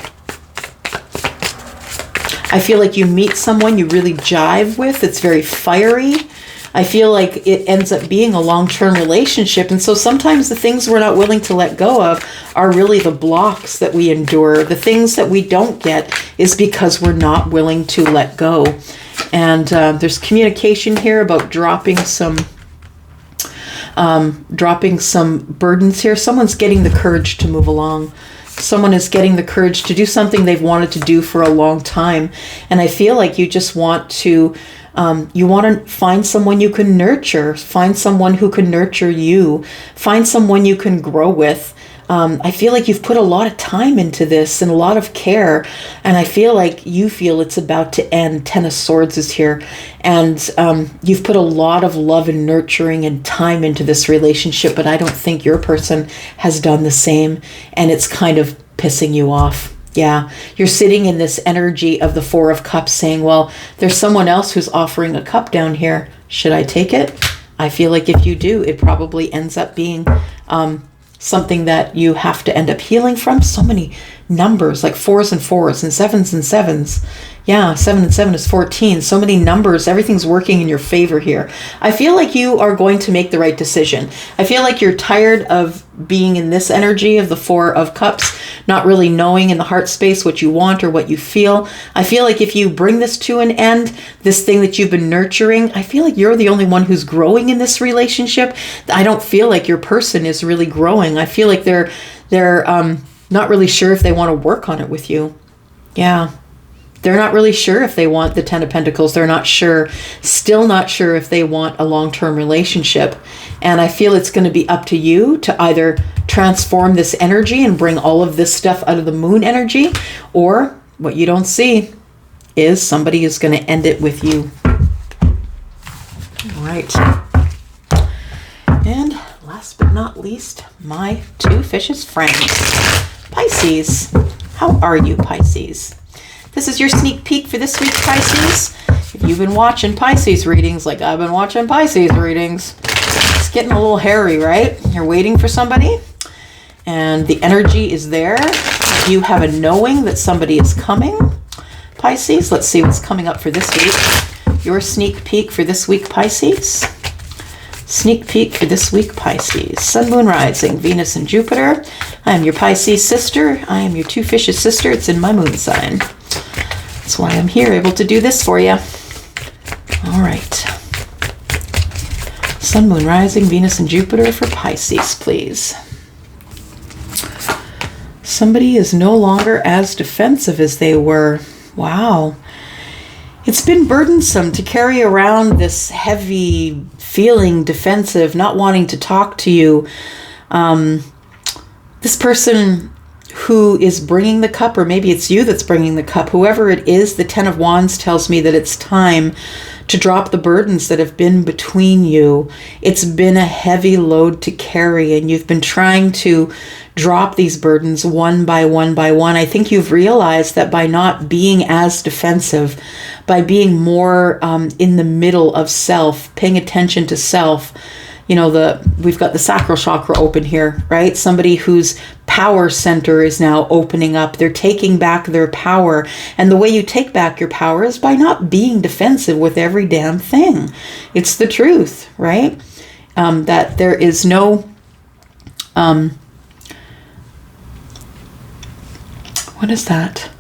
I feel like you meet someone you really jive with. It's very fiery. I feel like it ends up being a long-term relationship. And so sometimes the things we're not willing to let go of are really the blocks that we endure. The things that we don't get is because we're not willing to let go. And there's communication here about dropping some burdens here. Someone's getting the courage to move along. Someone is getting the courage to do something they've wanted to do for a long time. And I feel like you just want to find someone you can nurture, find someone who can nurture you, find someone you can grow with. I feel like you've put a lot of time into this and a lot of care, and I feel like you feel it's about to end. 10 of Swords is here, and you've put a lot of love and nurturing and time into this relationship, but I don't think your person has done the same, and it's kind of pissing you off. Yeah, you're sitting in this energy of the 4 of Cups saying, well, there's someone else who's offering a cup down here. Should I take it? I feel like if you do, it probably ends up being something that you have to end up healing from. So many numbers, like 4s and 4s and 7s and 7s. Yeah, 7 and 7 is 14. So many numbers. Everything's working in your favor here. I feel like you are going to make the right decision. I feel like you're tired of being in this energy of the 4 of Cups, not really knowing in the heart space what you want or what you feel. I feel like if you bring this to an end, this thing that you've been nurturing, I feel like you're the only one who's growing in this relationship. I don't feel like your person is really growing. I feel like they're not really sure if they want to work on it with you. Yeah. They're not really sure if they want the 10 of Pentacles. They're not sure, still not sure if they want a long-term relationship. And I feel it's going to be up to you to either transform this energy and bring all of this stuff out of the moon energy, or what you don't see is somebody is going to end it with you. All right. And last but not least, my 2 fishes friends. Pisces. How are you, Pisces? This is your sneak peek for this week, Pisces. If you've been watching Pisces readings like I've been watching Pisces readings, it's getting a little hairy, right? You're waiting for somebody and the energy is there. You have a knowing that somebody is coming, Pisces. Let's see what's coming up for this week. Your sneak peek for this week, Pisces. Sneak peek for this week, Pisces. Sun, Moon, Rising, Venus, and Jupiter. I am your Pisces sister. I am your two fishes sister. It's in my moon sign. That's why I'm here, able to do this for you. All right. Sun, Moon, Rising, Venus, and Jupiter for Pisces, please. Somebody is no longer as defensive as they were. Wow. It's been burdensome to carry around this heavy feeling defensive, not wanting to talk to you. This person who is bringing the cup, or maybe it's you that's bringing the cup, whoever it is, the Ten of Wands tells me that it's time to drop the burdens that have been between you. It's been a heavy load to carry, and you've been trying to drop these burdens one by one by one. I think you've realized that by not being as defensive, by being more in the middle of self, paying attention to self, you know, we've got the sacral chakra open here, right? Somebody whose power center is now opening up. They're taking back their power. And the way you take back your power is by not being defensive with every damn thing. It's the truth, right? That there is no... what is that?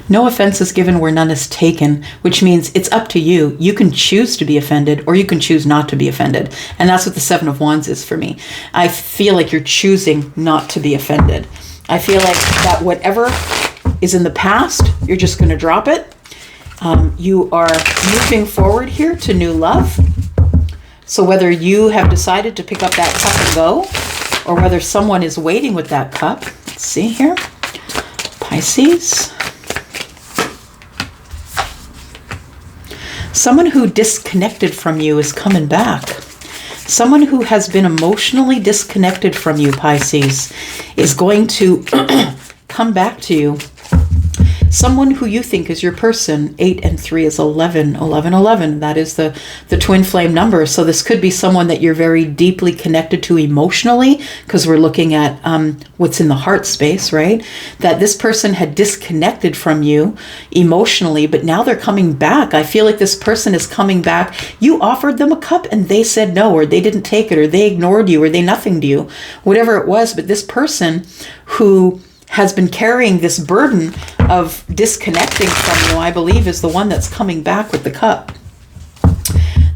No offense is given where none is taken, which means it's up to you. You can choose to be offended, or you can choose not to be offended. And that's what the Seven of Wands is for me. I feel like you're choosing not to be offended. I feel like that whatever is in the past, you're just going to drop it. You are moving forward here to new love. So whether you have decided to pick up that cup and go, or whether someone is waiting with that cup. Let's see here. Pisces. Someone who disconnected from you is coming back. Someone who has been emotionally disconnected from you, Pisces, is going to come back to you. Someone who you think is your person. 8 and 3 is 11. 11, 11. That is the twin flame number. So this could be someone that you're very deeply connected to emotionally, because we're looking at what's in the heart space, right? That this person had disconnected from you emotionally, but now they're coming back. I feel like this person is coming back. You offered them a cup and they said no, or they didn't take it, or they ignored you, or they nothinged you, whatever it was. But this person who has been carrying this burden of disconnecting from you, I believe, is the one that's coming back with the cup.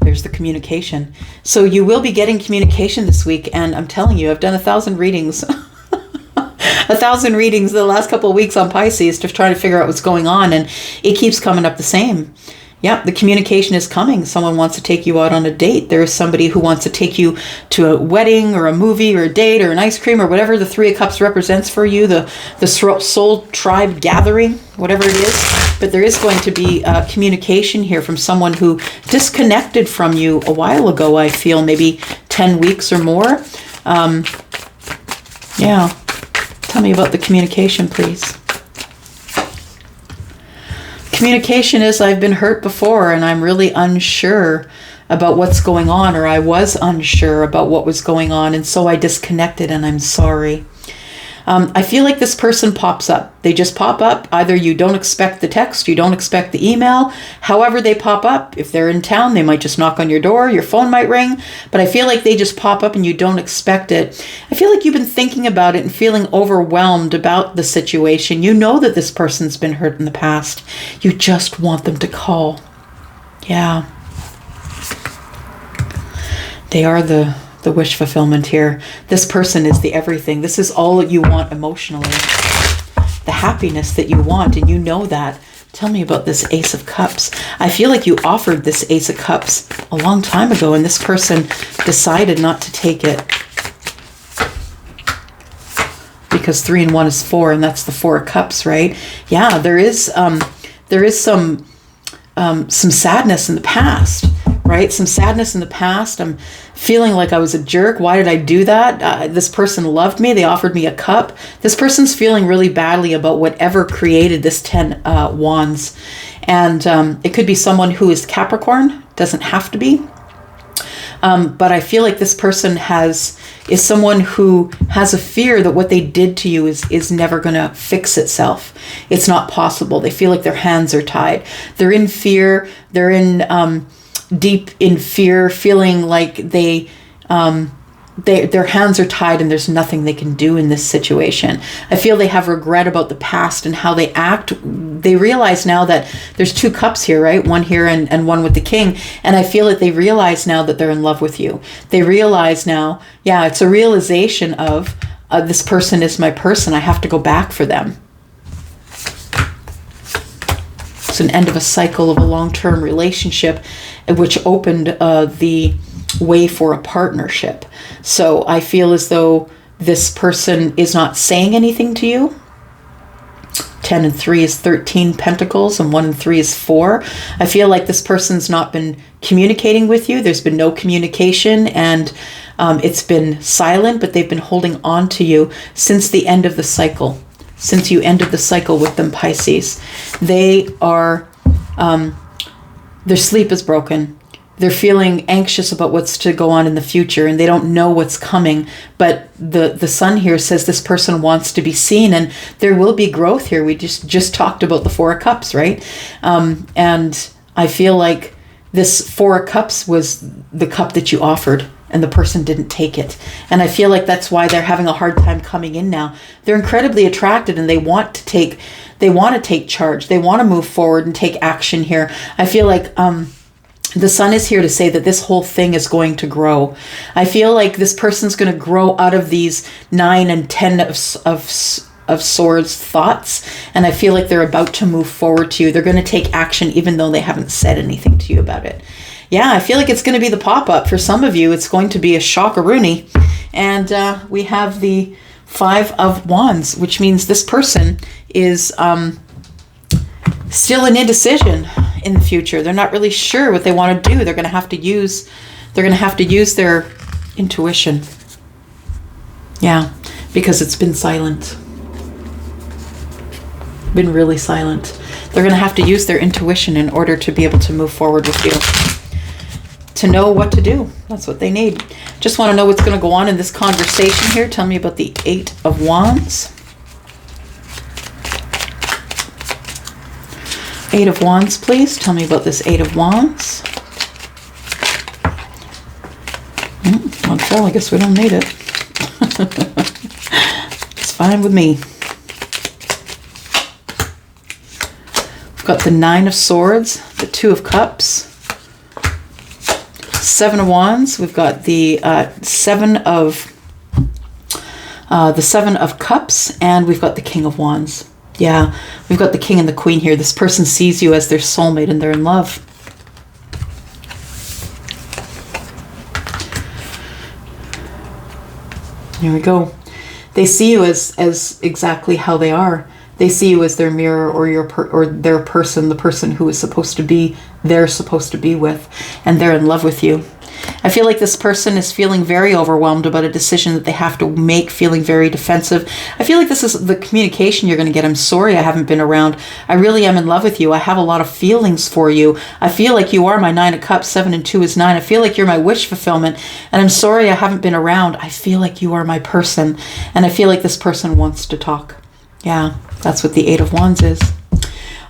There's the communication. So you will be getting communication this week, and I'm telling you, I've done 1,000 readings. 1,000 readings the last couple of weeks on Pisces to try to figure out what's going on, and it keeps coming up the same. Yeah, the communication is coming. Someone wants to take you out on a date. There is somebody who wants to take you to a wedding or a movie or a date or an ice cream or whatever the Three of Cups represents for you, the soul tribe gathering, whatever it is. But there is going to be communication here from someone who disconnected from you a while ago, I feel, maybe 10 weeks or more. Yeah. Tell me about the communication, please. Communication is, I've been hurt before and I'm really unsure about what's going on, or I was unsure about what was going on, and so I disconnected and I'm sorry. I feel like this person pops up. They just pop up. Either you don't expect the text, you don't expect the email. However they pop up. If they're in town, they might just knock on your door. Your phone might ring. But I feel like they just pop up and you don't expect it. I feel like you've been thinking about it and feeling overwhelmed about the situation. You know that this person's been hurt in the past. You just want them to call. Yeah. They are the wish fulfillment here. This person is the everything. This is all that you want emotionally. The happiness that you want, and you know that. Tell me about this Ace of Cups. I feel like you offered this Ace of Cups a long time ago, and this person decided not to take it. Because 3 and 1 is 4, and that's the 4 of Cups, right? Yeah, there is some sadness in the past. Right? Some sadness in the past. I'm feeling like I was a jerk. Why did I do that? This person loved me. They offered me a cup. This person's feeling really badly about whatever created this 10 wands. And it could be someone who is Capricorn. Doesn't have to be. But I feel like this person has is someone who has a fear that what they did to you is never going to fix itself. It's not possible. They feel like their hands are tied. They're in fear. They're in deep in fear, feeling like their hands are tied and there's nothing they can do in this situation. I feel they have regret about the past and how they act. They realize now that there's 2 cups here, right? One here and one with the king. And I feel that they realize now that they're in love with you. They realize now, yeah, it's a realization of this person is my person. I have to go back for them. It's an end of a cycle of a long-term relationship, which opened the way for a partnership. So I feel as though this person is not saying anything to you. 10 and 3 is 13 pentacles, and 1 and 3 is 4. I feel like this person's not been communicating with you. There's been no communication, and it's been silent, but they've been holding on to you since the end of the cycle. Since you ended the cycle with them, Pisces. They are, their sleep is broken. They're feeling anxious about what's to go on in the future, and they don't know what's coming. But the sun here says this person wants to be seen, and there will be growth here. We just talked about the 4 of Cups, right? And I feel like this 4 of Cups was the cup that you offered, and the person didn't take it. And I feel like that's why they're having a hard time coming in now. They're incredibly attracted, and they want to take charge. They want to move forward and take action here. I feel like the sun is here to say that this whole thing is going to grow. I feel like this person's going to grow out of these 9 and 10 of swords thoughts. And I feel like they're about to move forward to you. They're going to take action even though they haven't said anything to you about it. Yeah, I feel like it's going to be the pop-up. For some of you, it's going to be a shockaroonie. And we have the 5 of Wands, which means this person is still in indecision in the future. They're not really sure what they want to do. They're going to have to use their intuition. Yeah, because it's been silent. Been really silent. They're going to have to use their intuition in order to be able to move forward with you. To know what to do. That's what they need. Just want to know what's going to go on in this conversation here. Tell me about the 8 of Wands. 8 of Wands, please. Tell me about this 8 of Wands. Well, I guess we don't need it. It's fine with me. We've got the 9 of Swords, the 2 of Cups, 7 of Wands. We've got the 7 of Cups, and we've got the King of Wands. Yeah, we've got the King and the Queen here. This person sees you as their soulmate and they're in love. Here we go. They see you as exactly how they are. They see you as their mirror or their person, the person who is supposed to be, they're supposed to be with, and they're in love with you. I feel like this person is feeling very overwhelmed about a decision that they have to make, feeling very defensive. I feel like this is the communication you're going to get. I'm sorry I haven't been around. I really am in love with you. I have a lot of feelings for you. I feel like you are my 9 of Cups. 7 and 2 is 9. I feel like you're my wish fulfillment. And I'm sorry I haven't been around. I feel like you are my person. And I feel like this person wants to talk. Yeah, that's what the 8 of Wands is.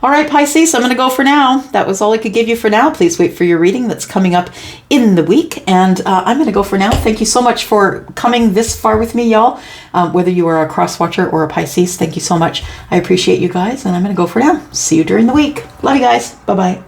All right, Pisces, I'm going to go for now. That was all I could give you for now. Please wait for your reading that's coming up in the week. And I'm going to go for now. Thank you so much for coming this far with me, y'all. Whether you are a cross watcher or a Pisces, thank you so much. I appreciate you guys. And I'm going to go for now. See you during the week. Love you guys. Bye-bye.